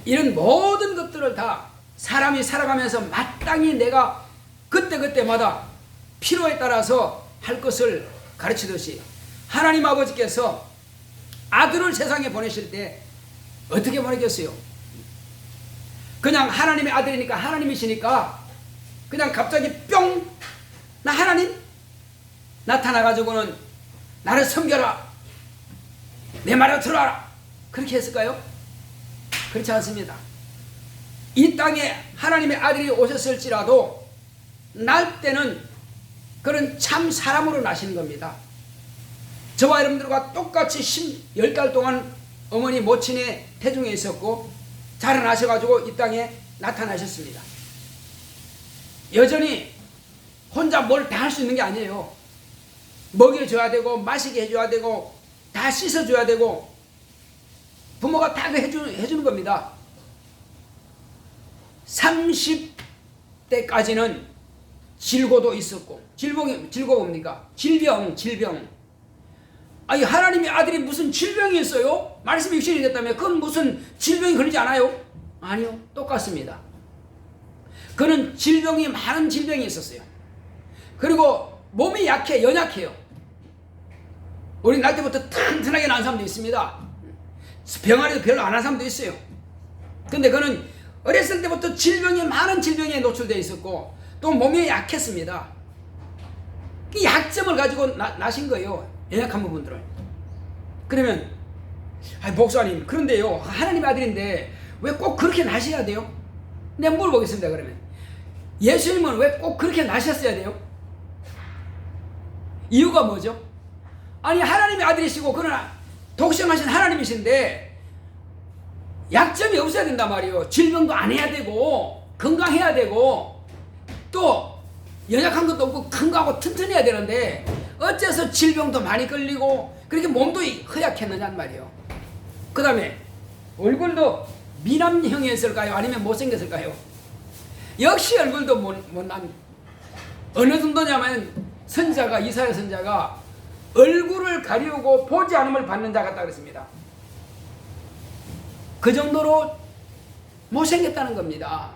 Speaker 1: 이런 모든 것들을 다 사람이 살아가면서 마땅히 내가 그때마다 필요에 따라서 할 것을 가르치듯이 하나님 아버지께서 아들을 세상에 보내실 때 어떻게 보내겠어요? 그냥 하나님의 아들이니까 하나님이시니까 그냥 갑자기 뿅! 나 하나님? 나타나가지고는 나를 섬겨라. 내 말을 들어라. 그렇게 했을까요? 그렇지 않습니다. 이 땅에 하나님의 아들이 오셨을지라도 날 때는 그런 참 사람으로 나시는 겁니다. 저와 여러분들과 똑같이 10달 동안 어머니 모친의 태중에 있었고 자라나셔가지고 이 땅에 나타나셨습니다. 여전히 혼자 뭘 다 할 수 있는 게 아니에요. 먹여줘야 되고 마시게 해줘야 되고 다 씻어줘야 되고 부모가 다 해주는 겁니다. 30대까지는 질고도 있었고, 질고 뭡니까? 질병. 아니, 하나님의 아들이 무슨 질병이 있어요? 말씀이 육신이 됐다며 그건 무슨 질병이 걸리지 않아요? 아니요, 똑같습니다. 그는 많은 질병이 있었어요. 그리고 몸이 연약해요. 우리 날 때부터 튼튼하게 난 사람도 있습니다. 병아리도 별로 안 한 사람도 있어요. 근데 그는 어렸을 때부터 많은 질병에 노출되어 있었고 또 몸이 약했습니다. 그 약점을 가지고 나신 거예요. 연약한 부분들을. 그러면 목사님, 그런데요, 하나님의 아들인데 왜 꼭 그렇게 나셔야 돼요? 내가 물어보겠습니다. 그러면 예수님은 왜 꼭 그렇게 나셨어야 돼요? 이유가 뭐죠? 아니, 하나님의 아들이시고 그러나 독생하신 하나님이신데 약점이 없어야 된단 말이에요. 질병도 안 해야 되고 건강해야 되고 또 연약한 것도 없고 건강하고 튼튼해야 되는데 어째서 질병도 많이 걸리고 그렇게 몸도 허약했느냐는 말이에요. 그 다음에 얼굴도 미남형이었을까요? 아니면 못생겼을까요? 역시 얼굴도 못난. 어느 정도냐면 이사야 선자가 얼굴을 가리우고 보지 않음을 받는 자 같다 그랬습니다. 그 정도로 못생겼다는 겁니다.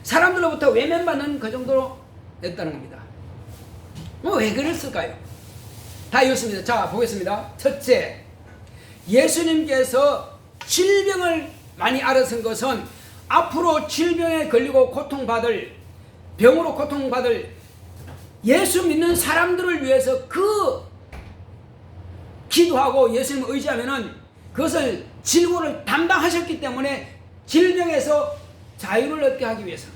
Speaker 1: 사람들로부터 외면받는 그 정도로 됐다는 겁니다. 왜 그랬을까요? 다 이렇습니다. 자, 보겠습니다. 첫째, 예수님께서 질병을 많이 앓으신 것은 앞으로 질병에 걸리고 병으로 고통받을 예수 믿는 사람들을 위해서 기도하고 예수님을 의지하면은 그것을 질고를 담당하셨기 때문에 질병에서 자유를 얻게 하기 위해서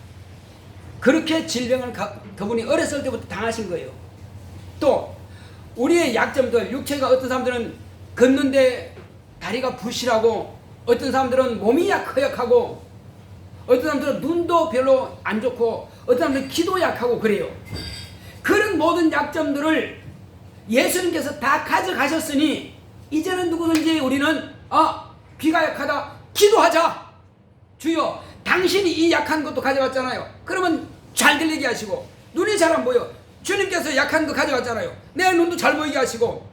Speaker 1: 그렇게 질병을 그분이 어렸을 때부터 당하신 거예요. 또 우리의 약점들, 육체가 어떤 사람들은 걷는데 다리가 부실하고 어떤 사람들은 몸이 허약하고 어떤 사람들은 눈도 별로 안 좋고 어떤 사람들은 기도 약하고 그래요. 그런 모든 약점들을 예수님께서 다 가져가셨으니 이제는 누구든지 우리는 귀가 약하다 기도하자. 주여, 당신이 이 약한 것도 가져갔잖아요. 그러면 잘 들리게 하시고 눈이 잘 안 보여. 주님께서 약한 거 가져갔잖아요. 내 눈도 잘 보이게 하시고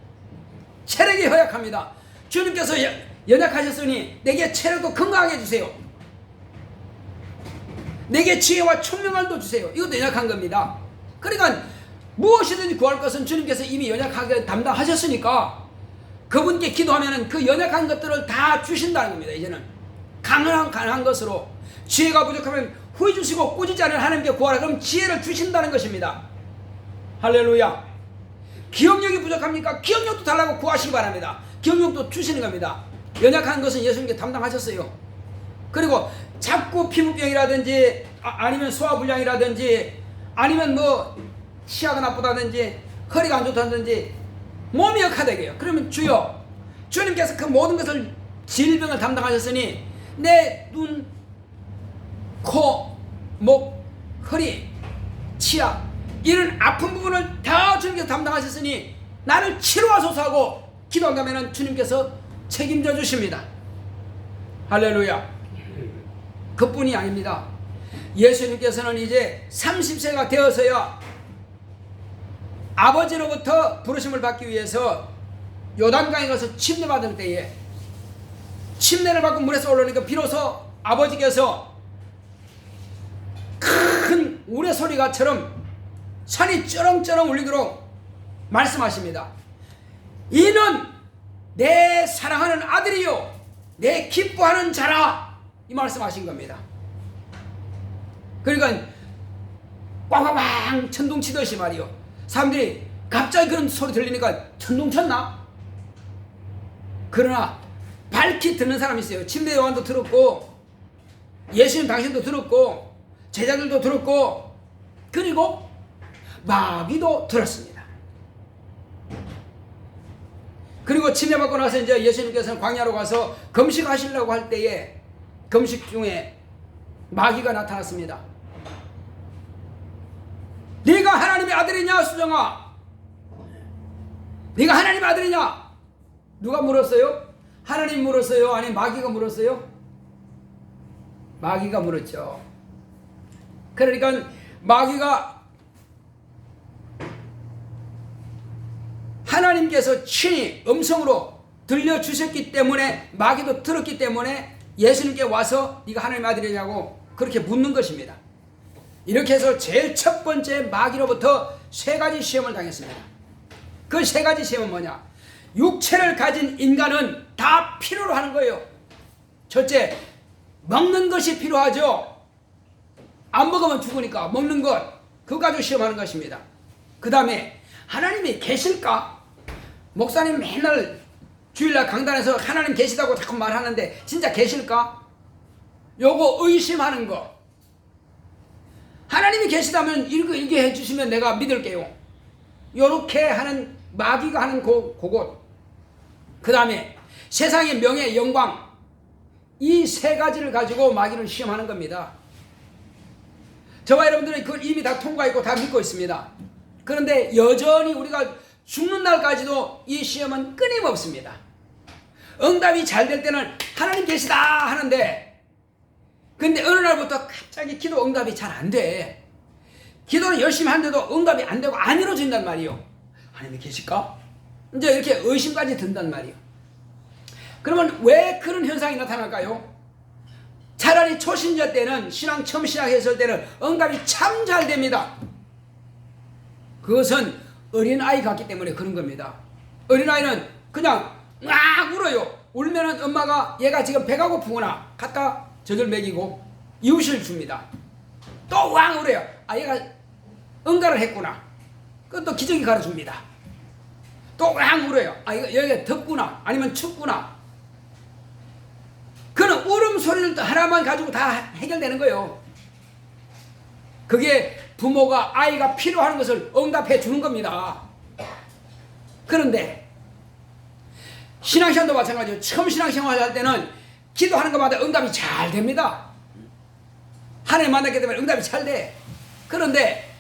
Speaker 1: 체력이 허약합니다. 주님께서 연약하셨으니 내게 체력도 건강하게 해주세요. 내게 지혜와 총명함도 주세요. 이것도 연약한 겁니다. 그러니까 무엇이든지 구할 것은 주님께서 이미 연약하게 담당하셨으니까 그분께 기도하면 그 연약한 것들을 다 주신다는 겁니다. 이제는 가능한 것으로 지혜가 부족하면 후회 주시고 꾸짖지 않은 하나님께 구하라. 그럼 지혜를 주신다는 것입니다. 할렐루야. 기억력이 부족합니까? 기억력도 달라고 구하시기 바랍니다. 기억력도 주시는 겁니다. 연약한 것은 예수님께 담당하셨어요. 그리고 자꾸 피부병이라든지 아니면 소화불량이라든지 아니면 치아가 나쁘다든지 허리가 안 좋다든지 몸이 약하다고요. 그러면 주여, 주님께서 그 모든 것을 질병을 담당하셨으니 내 눈, 코, 목, 허리, 치아 이런 아픈 부분을 다 주님께서 담당하셨으니 나를 치료하소서 하고 기도한다면 주님께서 책임져 주십니다. 할렐루야. 그뿐이 아닙니다. 예수님께서는 이제 30세가 되어서야 아버지로부터 부르심을 받기 위해서 요단강에 가서 침례받을 때에 침례를 받고 물에서 올라오니까 비로소 아버지께서 큰 우레소리가처럼 산이 쩌렁쩌렁 울리도록 말씀하십니다. 이는 내 사랑하는 아들이요 내 기뻐하는 자라, 이 말씀하신 겁니다. 그러니까 꽝꽝꽝 천둥 치듯이 말이요, 사람들이 갑자기 그런 소리 들리니까 천둥 쳤나? 그러나 밝히 듣는 사람이 있어요. 침례 요한도 들었고 예수님 당신도 들었고 제자들도 들었고 그리고 마귀도 들었습니다. 그리고 침례받고 나서 이제 예수님께서는 광야로 가서 금식하시려고 할 때에 금식 중에 마귀가 나타났습니다. 네가 하나님의 아들이냐 수정아? 네가 하나님의 아들이냐? 누가 물었어요? 하나님 물었어요? 아니 마귀가 물었어요? 마귀가 물었죠. 그러니까 마귀가 하나님께서 친히 음성으로 들려주셨기 때문에, 마귀도 들었기 때문에 예수님께 와서 네가 하나님의 아들이냐고 그렇게 묻는 것입니다. 이렇게 해서 제일 첫 번째 마귀로부터 세 가지 시험을 당했습니다. 그 세 가지 시험은 뭐냐? 육체를 가진 인간은 다 필요로 하는 거예요. 첫째, 먹는 것이 필요하죠. 안 먹으면 죽으니까 먹는 것, 그거 가지고 시험하는 것입니다. 그 다음에 하나님이 계실까? 목사님 맨날 주일날 강단에서 하나님 계시다고 자꾸 말하는데 진짜 계실까? 요거 의심하는 거. 하나님이 계시다면 이렇게 해주시면 내가 믿을게요. 요렇게 하는 마귀가 하는 그것. 그 다음에 세상의 명예, 영광, 이 세 가지를 가지고 마귀를 시험하는 겁니다. 저와 여러분들은 그걸 이미 다 통과했고 다 믿고 있습니다. 그런데 여전히 우리가 죽는 날까지도 이 시험은 끊임없습니다. 응답이 잘 될 때는 하나님 계시다 하는데, 근데 어느 날부터 갑자기 기도 응답이 잘 안 돼. 기도를 열심히 하는데도 응답이 안 되고 안 이루어진단 말이에요. 하나님이 계실까? 이제 이렇게 의심까지 든단 말이에요. 그러면 왜 그런 현상이 나타날까요? 차라리 초신자 때는, 신앙 처음 시작했을 때는 응답이 참 잘 됩니다. 그것은 어린아이 같기 때문에 그런 겁니다. 어린아이는 그냥 막 울어요. 울면은 엄마가 얘가 지금 배가 고프구나 갖다 젖을 먹이고 이웃을 줍니다. 또 왕 울어요. 아, 얘가 응가를 했구나. 그것도 기저귀 갈아줍니다. 또 왕 울어요. 아, 여기가 덥구나 아니면 춥구나. 그는 울음소리를 하나만 가지고 다 해결되는 거예요. 그게 부모가 아이가 필요한 것을 응답해 주는 겁니다. 그런데 신앙생활도 마찬가지예요. 처음 신앙생활 할 때는 기도하는 것마다 응답이 잘 됩니다. 하나님 만났기 때문에 응답이 잘 돼. 그런데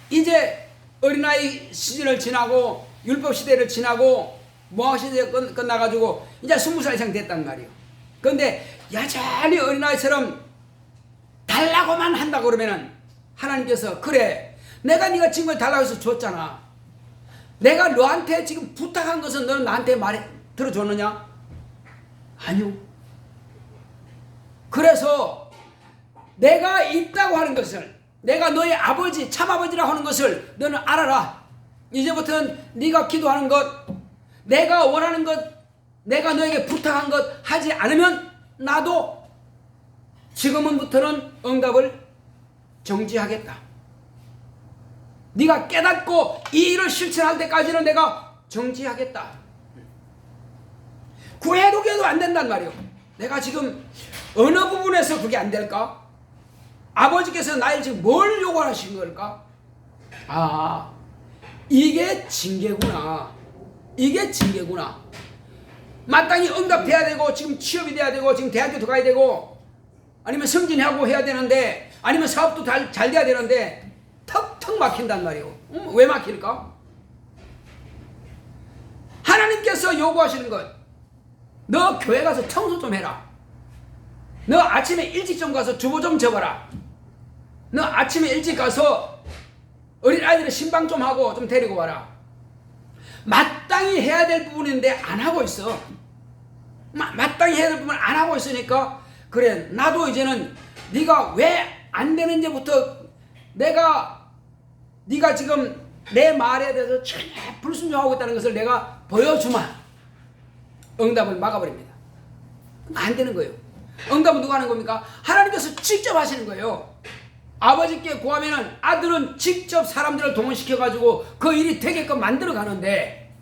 Speaker 1: 이제 어린아이 시절을 지나고 율법 시대를 지나고 모학 시대가 끝나가지고 이제 20살 이상 됐단 말이에요. 그런데 여전히 어린아이처럼 달라고만 한다고 그러면은 하나님께서, 그래 내가 네가 지금 달라고 해서 줬잖아. 내가 너한테 지금 부탁한 것은 너는 나한테 들어줬느냐? 아니요. 그래서 내가 있다고 하는 것을, 내가 너의 아버지, 참아버지라고 하는 것을 너는 알아라. 이제부터는 네가 기도하는 것, 내가 원하는 것, 내가 너에게 부탁한 것 하지 않으면 나도 지금부터는 응답을 정지하겠다. 네가 깨닫고 이 일을 실천할 때까지는 내가 정지하겠다. 구해도 구해도 안 된단 말이에요. 내가 지금 어느 부분에서 그게 안 될까? 아버지께서 나를 지금 뭘 요구하신 걸까? 아, 이게 징계구나. 이게 징계구나. 마땅히 응답돼야 되고, 지금 취업이 돼야 되고, 지금 대학교도 가야 되고, 아니면 승진하고 해야 되는데, 아니면 사업도 잘 돼야 되는데 턱턱 막힌단 말이에요. 왜 막힐까? 하나님께서 요구하시는 것, 너 교회 가서 청소 좀 해라. 너 아침에 일찍 좀 가서 주보 좀 접어라. 너 아침에 일찍 가서 어린아이들의 신방 좀 하고 좀 데리고 와라. 마땅히 해야 될 부분인데 안 하고 있어. 마땅히 해야 될 부분 안 하고 있으니까, 그래 나도 이제는 네가 왜 안 되는지부터 네가 지금 내 말에 대해서 불순종하고 있다는 것을 내가 보여주마. 응답을 막아버립니다. 안 되는 거예요. 응답은 누가 하는 겁니까? 하나님께서 직접 하시는 거예요. 아버지께 구하면은 아들은 직접 사람들을 동원시켜가지고 그 일이 되게끔 만들어 가는데,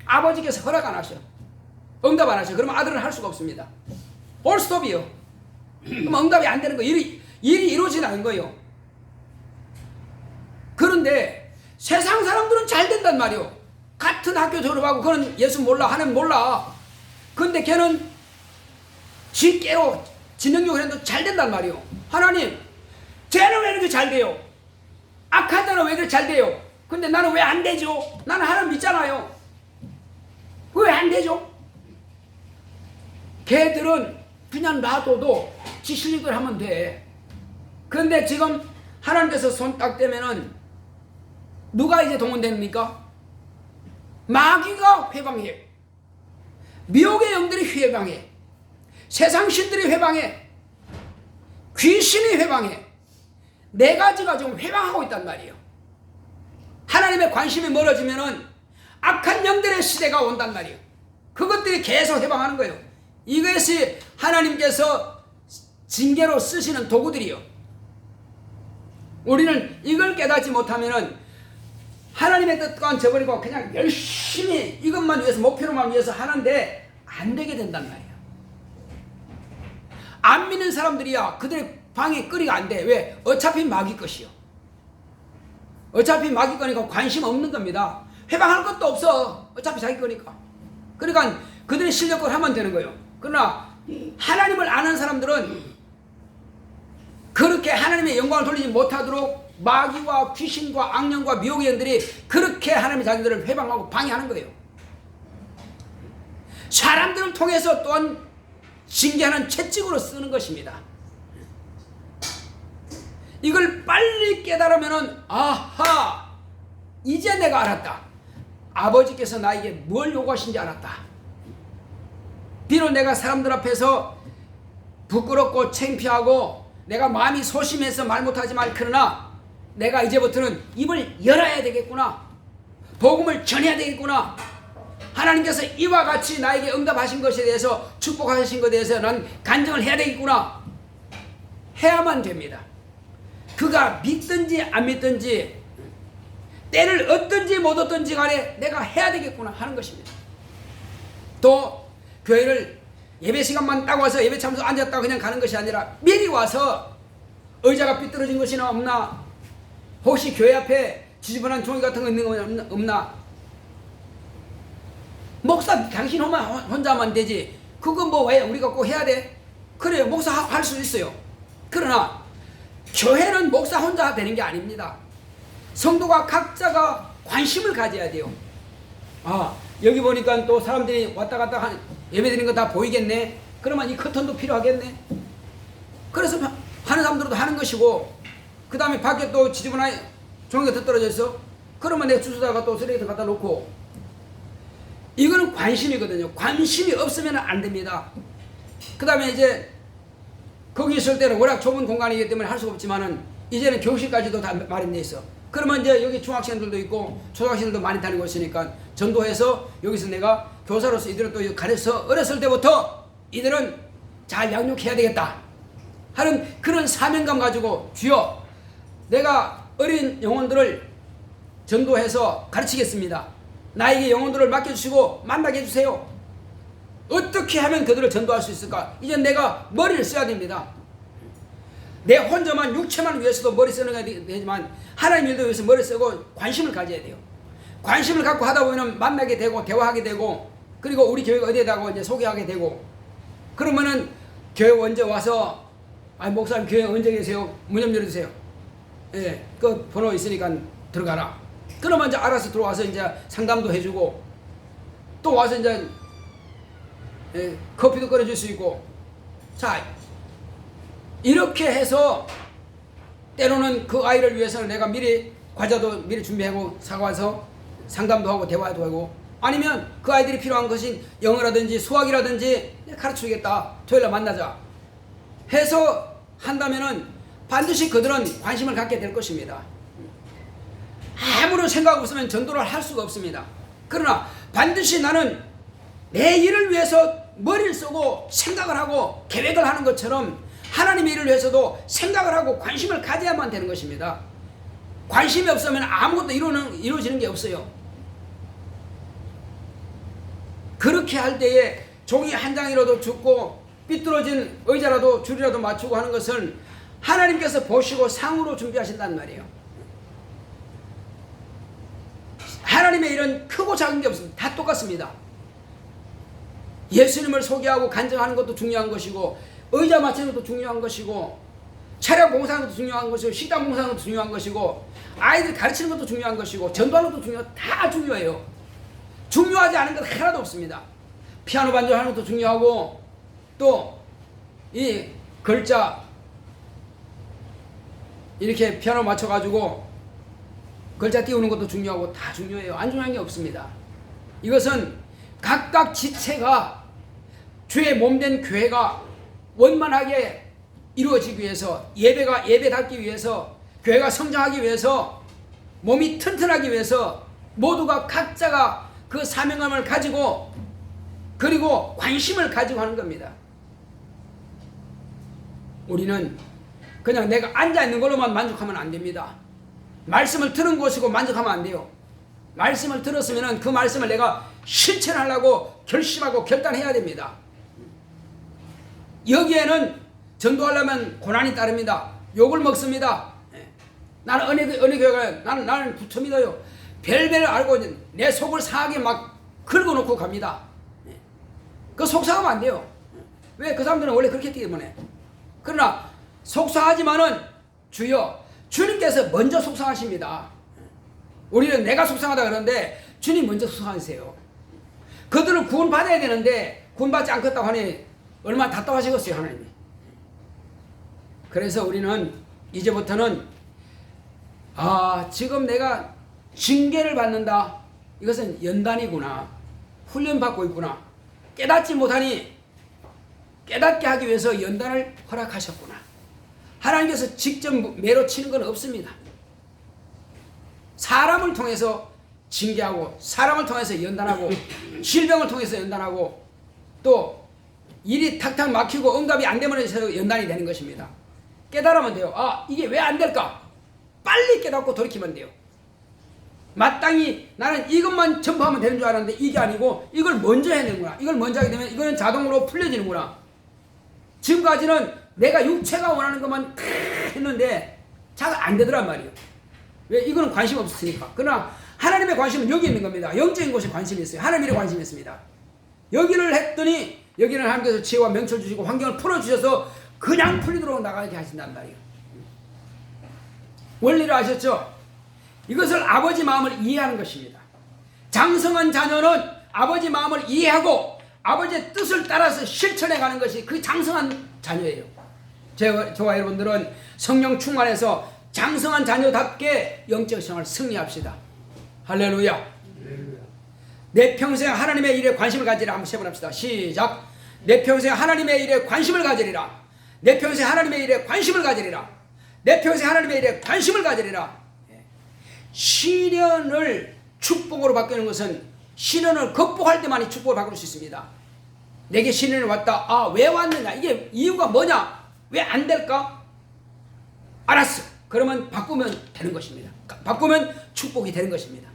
Speaker 1: 아버지께서 허락 안 하셔. 응답 안 하셔. 그러면 아들은 할 수가 없습니다. 올 스톱이요. 그럼 응답이 안 되는 거예요. 일이 이루어지지 않은 거예요. 그런데 세상 사람들은 잘 된단 말이에요. 같은 학교 졸업하고, 그는 예수 몰라, 하나님 몰라. 근데 걔는 지 깨로 진능력을 해도 잘 된단 말이에요. 하나님, 쟤는 왜 이렇게 잘 돼요? 악한 자는 왜 이렇게 잘 돼요? 근데 나는 왜 안 되죠? 나는 하나님 믿잖아요. 왜 안 되죠? 걔들은 그냥 놔둬도 지 실력을 하면 돼. 그런데 지금 하나님께서 손 딱 떼면은 누가 이제 동원됩니까? 마귀가 회방해. 미혹의 영들이 회방해. 세상 신들이 회방해. 귀신이 회방해. 네 가지가 지금 회방하고 있단 말이에요. 하나님의 관심이 멀어지면은 악한 영들의 시대가 온단 말이에요. 그것들이 계속 회방하는 거예요. 이것이 하나님께서 징계로 쓰시는 도구들이요. 우리는 이걸 깨닫지 못하면은 하나님의 뜻과는 저버리고 그냥 열심히 이것만 위해서, 목표로만 위해서 하는데 안 되게 된단 말이에요. 안 믿는 사람들이야 그들의 방에 끓이가 안 돼. 왜? 어차피 마귀 것이요. 어차피 마귀 거니까 관심 없는 겁니다. 회방할 것도 없어. 어차피 자기 거니까. 그러니까 그들의 실력을 하면 되는 거예요. 그러나 하나님을 아는 사람들은 그렇게 하나님의 영광을 돌리지 못하도록 마귀와 귀신과 악령과 미혹의 영들이 그렇게 하나님의 자녀들을 회방하고 방해하는 거예요. 사람들을 통해서 또한 징계하는 채찍으로 쓰는 것입니다. 이걸 빨리 깨달으면은 아하, 이제 내가 알았다. 아버지께서 나에게 뭘 요구하신지 알았다. 비록 내가 사람들 앞에서 부끄럽고 창피하고 내가 마음이 소심해서 말 못하지만, 그러나 내가 이제부터는 입을 열어야 되겠구나. 복음을 전해야 되겠구나. 하나님께서 이와 같이 나에게 응답하신 것에 대해서, 축복하신 것에 대해서 난 간증을 해야 되겠구나. 해야만 됩니다. 그가 믿든지 안 믿든지, 때를 얻든지 못 얻든지 간에 내가 해야 되겠구나 하는 것입니다. 또 교회를 예배 시간만 딱 와서 예배 참석 앉았다 그냥 가는 것이 아니라 미리 와서 의자가 삐뚤어진 것이나 없나, 혹시 교회 앞에 지저분한 종이 같은 거 있는 거 없나, 목사 당신 혼자만 되지 그거 뭐 왜 우리가 꼭 해야 돼? 그래요, 목사 할 수 있어요. 그러나 교회는 목사 혼자 되는 게 아닙니다. 성도가 각자가 관심을 가져야 돼요. 아, 여기 보니까 또 사람들이 왔다 갔다 예배 드리는 거 다 보이겠네. 그러면 이 커튼도 필요하겠네. 그래서 하는 사람들도 하는 것이고, 그 다음에 밖에 또 지저분한 종이가 더 떨어져 있어. 그러면 내가 주소다가 또 쓰레기통 갖다 놓고. 이거는 관심이거든요. 관심이 없으면 안 됩니다. 그 다음에 이제 거기 있을 때는 워낙 좁은 공간이기 때문에 할 수가 없지만은 이제는 교실까지도 다 마련돼 있어. 그러면 이제 여기 중학생들도 있고 초등학생들도 많이 다니고 있으니까 전도해서 여기서 내가 교사로서 이들은 또 가르쳐서 어렸을 때부터 이들은 잘 양육해야 되겠다 하는 그런 사명감 가지고, 주여 내가 어린 영혼들을 전도해서 가르치겠습니다. 나에게 영혼들을 맡겨주시고 만나게 해주세요. 어떻게 하면 그들을 전도할 수 있을까? 이제 내가 머리를 써야 됩니다. 내 혼자만 육체만 위해서도 머리 쓰는 게 되지만 하나님 일도 위해서 머리 쓰고 관심을 가져야 돼요. 관심을 갖고 하다 보면 만나게 되고 대화하게 되고, 그리고 우리 교회가 어디에다가 이제 소개하게 되고, 그러면은 교회 언제 와서, 아니 목사님 교회 언제 계세요? 문 좀 열어주세요. 예, 그 번호 있으니까 들어가라. 그러면 이제 알아서 들어와서 이제 상담도 해주고, 또 와서 이제 커피도 끓여줄 수 있고. 자, 이렇게 해서 때로는 그 아이를 위해서는 내가 미리 과자도 미리 준비하고 사가서 상담도 하고 대화도 하고, 아니면 그 아이들이 필요한 것인 영어라든지 수학이라든지 내가 가르쳐주겠다, 토요일날 만나자 해서 한다면은 반드시 그들은 관심을 갖게 될 것입니다. 아무런 생각 없으면 전도를 할 수가 없습니다. 그러나 반드시 나는 내 일을 위해서 머리를 쓰고 생각을 하고 계획을 하는 것처럼 하나님의 일을 위해서도 생각을 하고 관심을 가져야만 되는 것입니다. 관심이 없으면 아무것도 이루어지는 게 없어요. 그렇게 할 때에 종이 한 장이라도 줍고 삐뚤어진 의자라도 줄이라도 맞추고 하는 것은 하나님께서 보시고 상으로 준비하신다는 말이에요. 하나님의 일은 크고 작은 게 없습니다. 다 똑같습니다. 예수님을 소개하고 간증하는 것도 중요한 것이고, 의자 맞추는 것도 중요한 것이고, 차량 공사하는 것도 중요한 것이고, 식당 공사하는 것도 중요한 것이고, 아이들 가르치는 것도 중요한 것이고, 전도하는 것도 다 중요해요. 중요하지 않은 것 하나도 없습니다. 피아노 반주하는 것도 중요하고, 또 이 글자 이렇게 피아노 맞춰가지고 글자 띄우는 것도 중요하고 다 중요해요. 안 중요한 게 없습니다. 이것은 각각 지체가 주의 몸된 교회가 원만하게 이루어지기 위해서, 예배답기 위해서, 교회가 성장하기 위해서, 몸이 튼튼하기 위해서 모두가 각자가 그 사명감을 가지고 그리고 관심을 가지고 하는 겁니다. 우리는 그냥 내가 앉아있는 걸로만 만족하면 안 됩니다. 말씀을 들은 것이고 만족하면 안 돼요. 말씀을 들었으면 그 말씀을 내가 실천하려고 결심하고 결단해야 됩니다. 여기에는 전도하려면 고난이 따릅니다. 욕을 먹습니다. 나는 은혜 교회가 나는 부처입니다요. 별별 알고 내 속을 상하게 막 긁어놓고 갑니다. 그 속상하면 안 돼요. 왜? 그 사람들은 원래 그렇기 때문에. 그러나 속상하지만은 주여, 주님께서 먼저 속상하십니다. 우리는 내가 속상하다 그러는데 주님 먼저 속상하세요. 그들은 구원받아야 되는데 구원받지 않겠다고 하니 얼마나 답답하시겠어요, 하나님이. 그래서 우리는 이제부터는 지금 내가 징계를 받는다. 이것은 연단이구나. 훈련받고 있구나. 깨닫지 못하니 깨닫게 하기 위해서 연단을 허락하셨구나. 하나님께서 직접 매로 치는 건 없습니다. 사람을 통해서 징계하고, 사람을 통해서 연단하고, 질병을 통해서 연단하고, 또 일이 탁탁 막히고 응답이 안 되면 연단이 되는 것입니다. 깨달으면 돼요. 이게 왜 안 될까? 빨리 깨닫고 돌이키면 돼요. 마땅히 나는 이것만 전파하면 되는 줄 알았는데 이게 아니고 이걸 먼저 해야 되는구나. 이걸 먼저 하게 되면 이거는 자동으로 풀려지는구나. 지금까지는 내가 육체가 원하는 것만 했는데 잘 안 되더란 말이에요. 왜? 이거는 관심 없으니까. 그러나 하나님의 관심은 여기 있는 겁니다. 영적인 곳에 관심이 있어요. 하나님의 관심이 있습니다. 여기를 했더니 여기는 하나님께서 지혜와 명철 주시고 환경을 풀어주셔서 그냥 풀리도록 나가게 하신단 말이에요. 원리를 아셨죠? 이것을 아버지 마음을 이해하는 것입니다. 장성한 자녀는 아버지 마음을 이해하고 아버지의 뜻을 따라서 실천해 가는 것이 그 장성한 자녀예요. 저와 여러분들은 성령 충만해서 장성한 자녀답게 영적 생활을 승리합시다. 할렐루야. 내 평생 하나님의 일에 관심을 가지리라. 한번 세번합시다. 시작. 내 평생 하나님의 일에 관심을 가지리라. 내 평생 하나님의 일에 관심을 가지리라. 내 평생 하나님의 일에 관심을 가지리라. 시련을 축복으로 바꾸는 것은 시련을 극복할 때만이 축복을 바꿀 수 있습니다. 내게 시련이 왔다. 왜 왔느냐? 이게 이유가 뭐냐? 왜 안 될까? 알았어. 그러면 바꾸면 되는 것입니다. 바꾸면 축복이 되는 것입니다.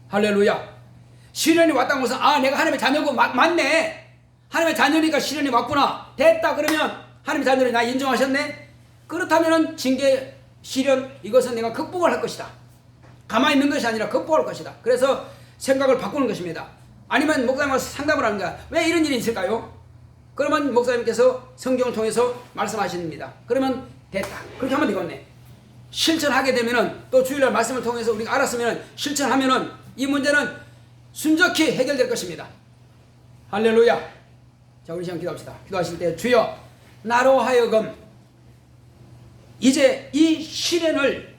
Speaker 1: 할렐루야. 시련이 왔다고 해서 내가 하나님의 자녀고 맞네. 하나님의 자녀니까 시련이 왔구나. 됐다. 그러면 하나님의 자녀를 나 인정하셨네. 그렇다면 징계, 시련 이것은 내가 극복을 할 것이다. 가만히 있는 것이 아니라 극복할 것이다. 그래서 생각을 바꾸는 것입니다. 아니면 목사님과 상담을 하는 거야. 왜 이런 일이 있을까요? 그러면 목사님께서 성경을 통해서 말씀하십니다. 그러면 됐다. 그렇게 하면 되겠네. 실천하게 되면은 또 주일날 말씀을 통해서 우리가 알았으면 실천하면은 이 문제는 순적히 해결될 것입니다. 할렐루야. 자, 우리 시간 기도합시다. 기도하실 때 주여 나로 하여금 이제 이 시련을,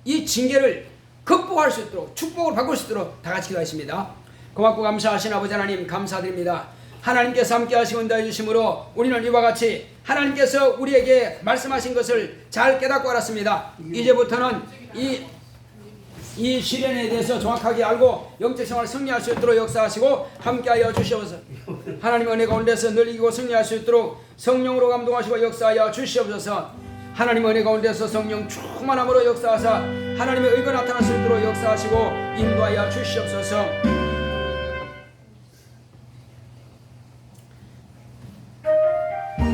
Speaker 1: 이 징계를 극복할 수 있도록, 축복을 바꿀 수 있도록 다 같이 기도하십니다. 고맙고 감사하신 아버지 하나님 감사드립니다. 하나님께서 함께 하시고 인도해 주심으로 우리는 이와 같이 하나님께서 우리에게 말씀하신 것을 잘 깨닫고 알았습니다. 이제부터는 이 시련에 대해서 정확하게 알고 영적 생활을 승리할 수 있도록 역사하시고 함께하여 주시옵소서. 하나님 은혜 가운데서 늘 이기고 승리할 수 있도록 성령으로 감동하시고 역사하여 주시옵소서. 하나님 은혜 가운데서 성령 충만함으로 역사하사 하나님의 의가 나타날 수 있도록 역사하시고 인도하여 주시옵소서.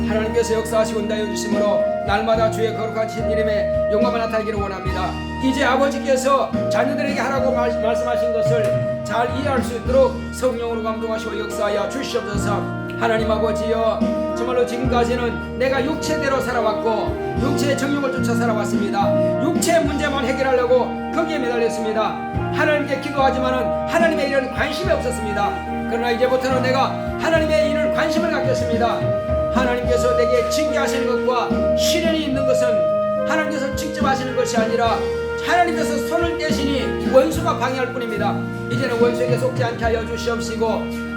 Speaker 1: 하나님께서 역사하시고 인도하여 주심으로 날마다 주의 거룩한 이름에 영광을 나타내기를 원합니다. 이제 아버지께서 자녀들에게 하라고 말씀하신 것을 잘 이해할 수 있도록 성령으로 감동하시고 역사하여 주시옵소서. 하나님 아버지여 정말로 지금까지는 내가 육체대로 살아왔고 육체의 정욕을 쫓아 살아왔습니다. 육체의 문제만 해결하려고 거기에 매달렸습니다. 하나님께 기도하지만은 하나님의 일은 관심이 없었습니다. 그러나 이제부터는 내가 하나님의 일을 관심을 갖겠습니다. 하나님께서 내게 징계하시는 것과 시련이 있는 것은 하나님께서 직접 하시는 것이 아니라 하나님께서 손을 떼시니 원수가 방해할 뿐입니다. 이제는 원수에게 속지 않게 하여 주시옵시고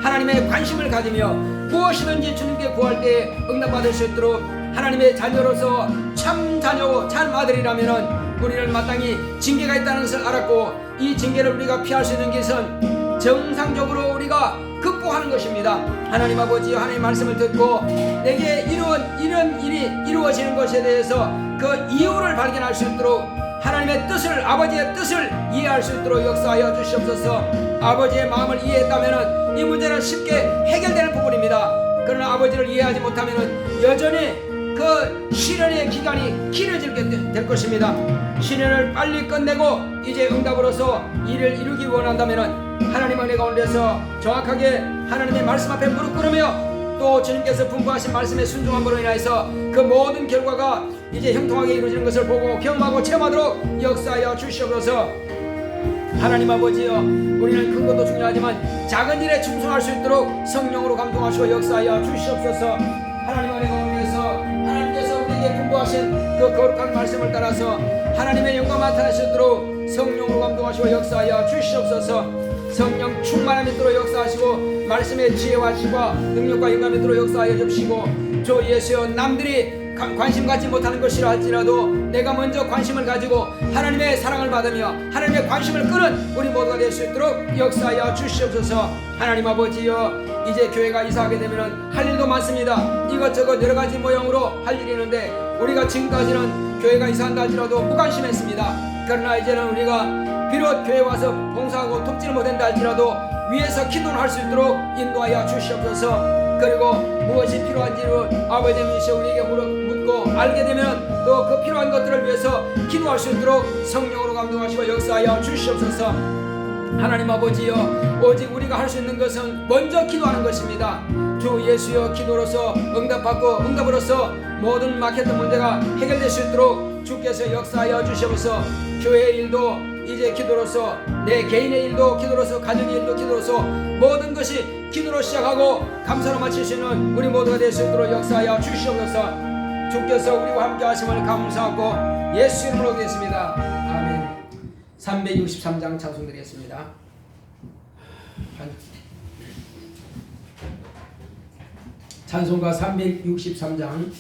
Speaker 1: 하나님의 관심을 가지며 무엇이든지 주님께 구할 때에 응답받을 수 있도록 하나님의 자녀로서 참 자녀고 참 아들이라면 우리는 마땅히 징계가 있다는 것을 알았고 이 징계를 우리가 피할 수 있는 것은 정상적으로 우리가 극복하는 것입니다. 하나님 아버지 하나님 말씀을 듣고 내게 이런 일이 이루어지는 것에 대해서 그 이유를 발견할 수 있도록 하나님의 뜻을 아버지의 뜻을 이해할 수 있도록 역사하여 주시옵소서. 아버지의 마음을 이해했다면 이 문제는 쉽게 해결될 부분입니다. 그러나 아버지를 이해하지 못하면 여전히 그 시련의 기간이 길어지게 될 것입니다. 시련을 빨리 끝내고 이제 응답으로서 일을 이루기 원한다면 하나님 은혜 가운데서 정확하게 하나님의 말씀 앞에 무릎 꿇으며 또 주님께서 분부하신 말씀에 순종함으로 인하여서 그 모든 결과가 이제 형통하게 이루어지는 것을 보고 경험하고 체험하도록 역사하여 주시옵소서. 하나님 아버지여 우리는 큰 것도 중요하지만 작은 일에 충성할 수 있도록 성령으로 감동하시고 역사하여 주시옵소서. 하나님 은혜 가운데서 하나님께서 우리에게 분부하신 그 거룩한 말씀을 따라서 하나님의 영광 나타날 수 있도록 성령으로 감동하시고 역사하여 주시옵소서. 성령 충만함이 있도록 역사하시고 말씀의 지혜와 힘과 능력과 영감이 있도록 역사하여 주시고 주 예수여 남들이 관심 갖지 못하는 것이라 할지라도 내가 먼저 관심을 가지고 하나님의 사랑을 받으며 하나님의 관심을 끄는 우리 모두가 될 수 있도록 역사하여 주시옵소서. 하나님 아버지여 이제 교회가 이사하게 되면 할 일도 많습니다. 이것저것 여러가지 모형으로 할 일이 있는데 우리가 지금까지는 교회가 이사한다 할지라도 무관심했습니다. 그러나 이제는 우리가 비록 교회 와서 봉사하고 돕지를 못한다 할지라도 위에서 기도를 할 수 있도록 인도하여 주시옵소서. 그리고 무엇이 필요한지를 아버지님이시 우리에게 묻고 알게 되면 또 그 필요한 것들을 위해서 기도할 수 있도록 성령으로 감동하시고 역사하여 주시옵소서. 하나님 아버지여 오직 우리가 할 수 있는 것은 먼저 기도하는 것입니다. 주 예수여 기도로서 응답받고 응답으로서 모든 막혔던 문제가 해결될 수 있도록 주께서 역사하여 주시옵소서. 교회의 일도 이제 기도로서 내 개인의 일도 기도로서 가정의 일도 기도로서 모든 것이 기도로 시작하고 감사로 마칠 수 있는 우리 모두가 될 수 있도록 역사하여 주시옵소서. 주께서 우리와 함께 하심을 감사하고 예수 이름으로 기도했습니다. 아멘. 363장 찬송드리겠습니다. 찬송가 363장.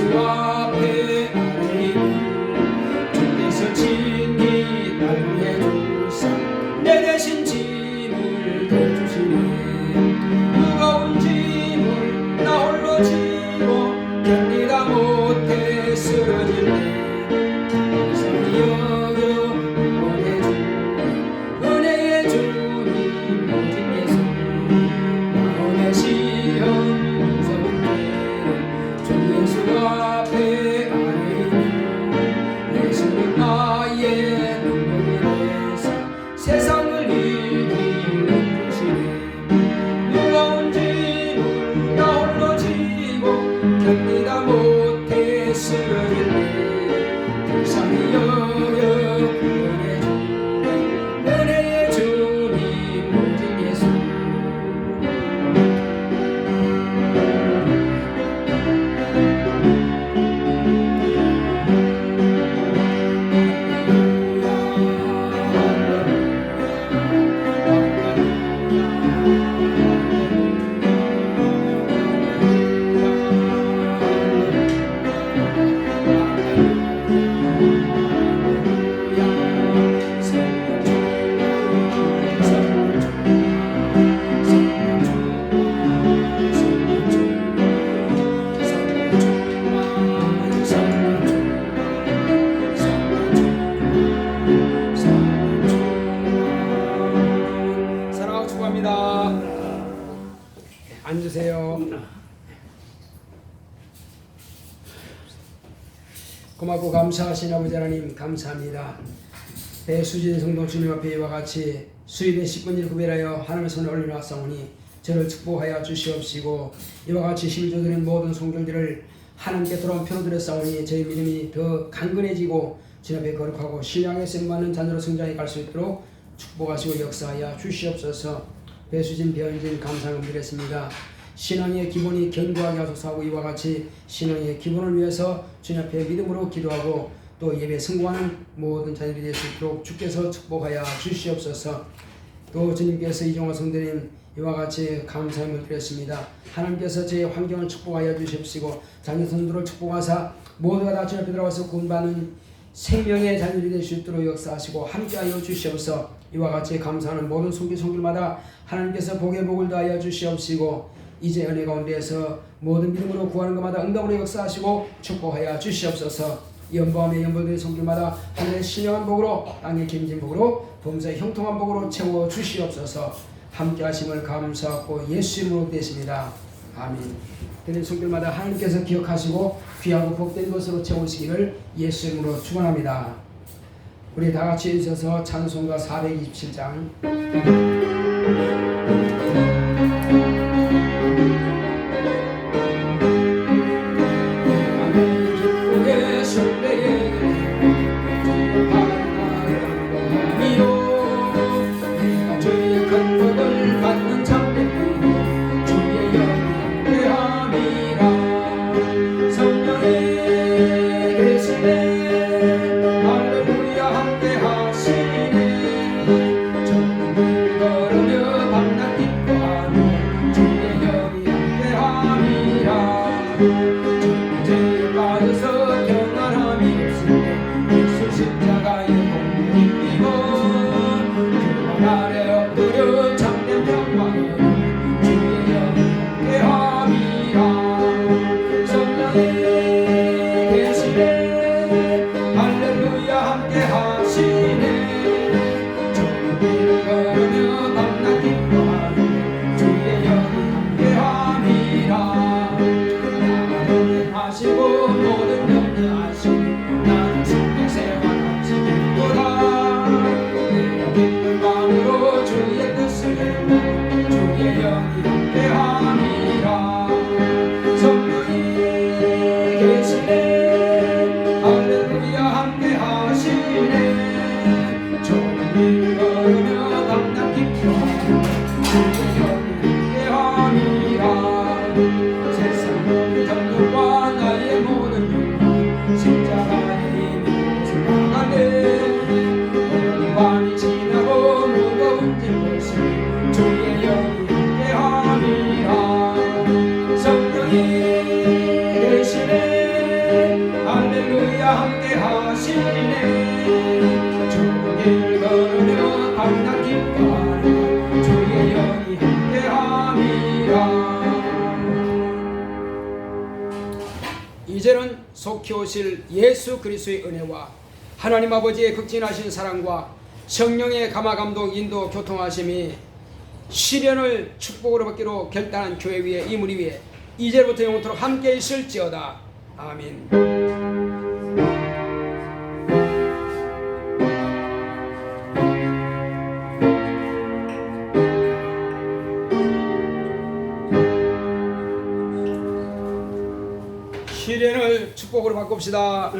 Speaker 2: 주 앞에 아뢰는 주께서 친히
Speaker 1: 고맙고 감사하신 아버지 하나님 감사합니다. 배수진 성도 주님 앞에 이와 같이 수입의 10분을 구별하여 하나님의 손에 올려놨사오니 저를 축복하여 주시옵시고 이와 같이 심조드린 모든 성결들을 하나님께 돌아온 표로 드렸사오니 저희 믿음이 더 강건해지고 주님 앞에 거룩하고 신앙의 샘받는 자녀로 성장해 갈 수 있도록 축복하시고 역사하여 주시옵소서. 배수진 배현진 감사를 드렸습니다. 신앙의 기본이 견고하게 하소서하고 이와 같이 신앙의 기본을 위해서 주님 앞에 믿음으로 기도하고 또 예배 성공하는 모든 자녀들이 될 수 있도록 주께서 축복하여 주시옵소서. 또 주님께서 이종화 성도님 이와 같이 감사함을 드렸습니다. 하나님께서 제 환경을 축복하여 주십시고 자녀 선도를 축복하사 모두가 다 주님 앞에 들어와서 구원받는 생명의 자녀들이 될 수 있도록 역사하시고 함께하여 주시옵소서. 이와 같이 감사하는 모든 손길마다 하나님께서 복의 복을 더하여 주시옵시고 이제 은혜 가운데에서 모든 믿음으로 구하는 것마다 응답으로 역사하시고 축복하여 주시옵소서. 연보함의 연보들의 손길마다 하늘의 신령한 복으로 땅의 김진 복으로 범사의 형통한 복으로 채워 주시옵소서. 함께 하심을 감사하고 예수 이름으로 되십니다. 아멘. 드린 손길마다 하나님께서 기억하시고 귀하고 복된 것으로 채우시기를 예수 이름으로 축원합니다. 우리 다 같이 있어서 찬송가 427장 이제는 속히 오실 예수 그리스도의 은혜와 하나님 아버지의 극진하신 사랑과 성령의 감화감동 인도 교통하심이 시련을 축복으로 받기로 결단한 교회 위에 이무리 위에 이제부터 영원토록 함께 있을지어다. 아멘. 시련을 축복으로 바꿉시다.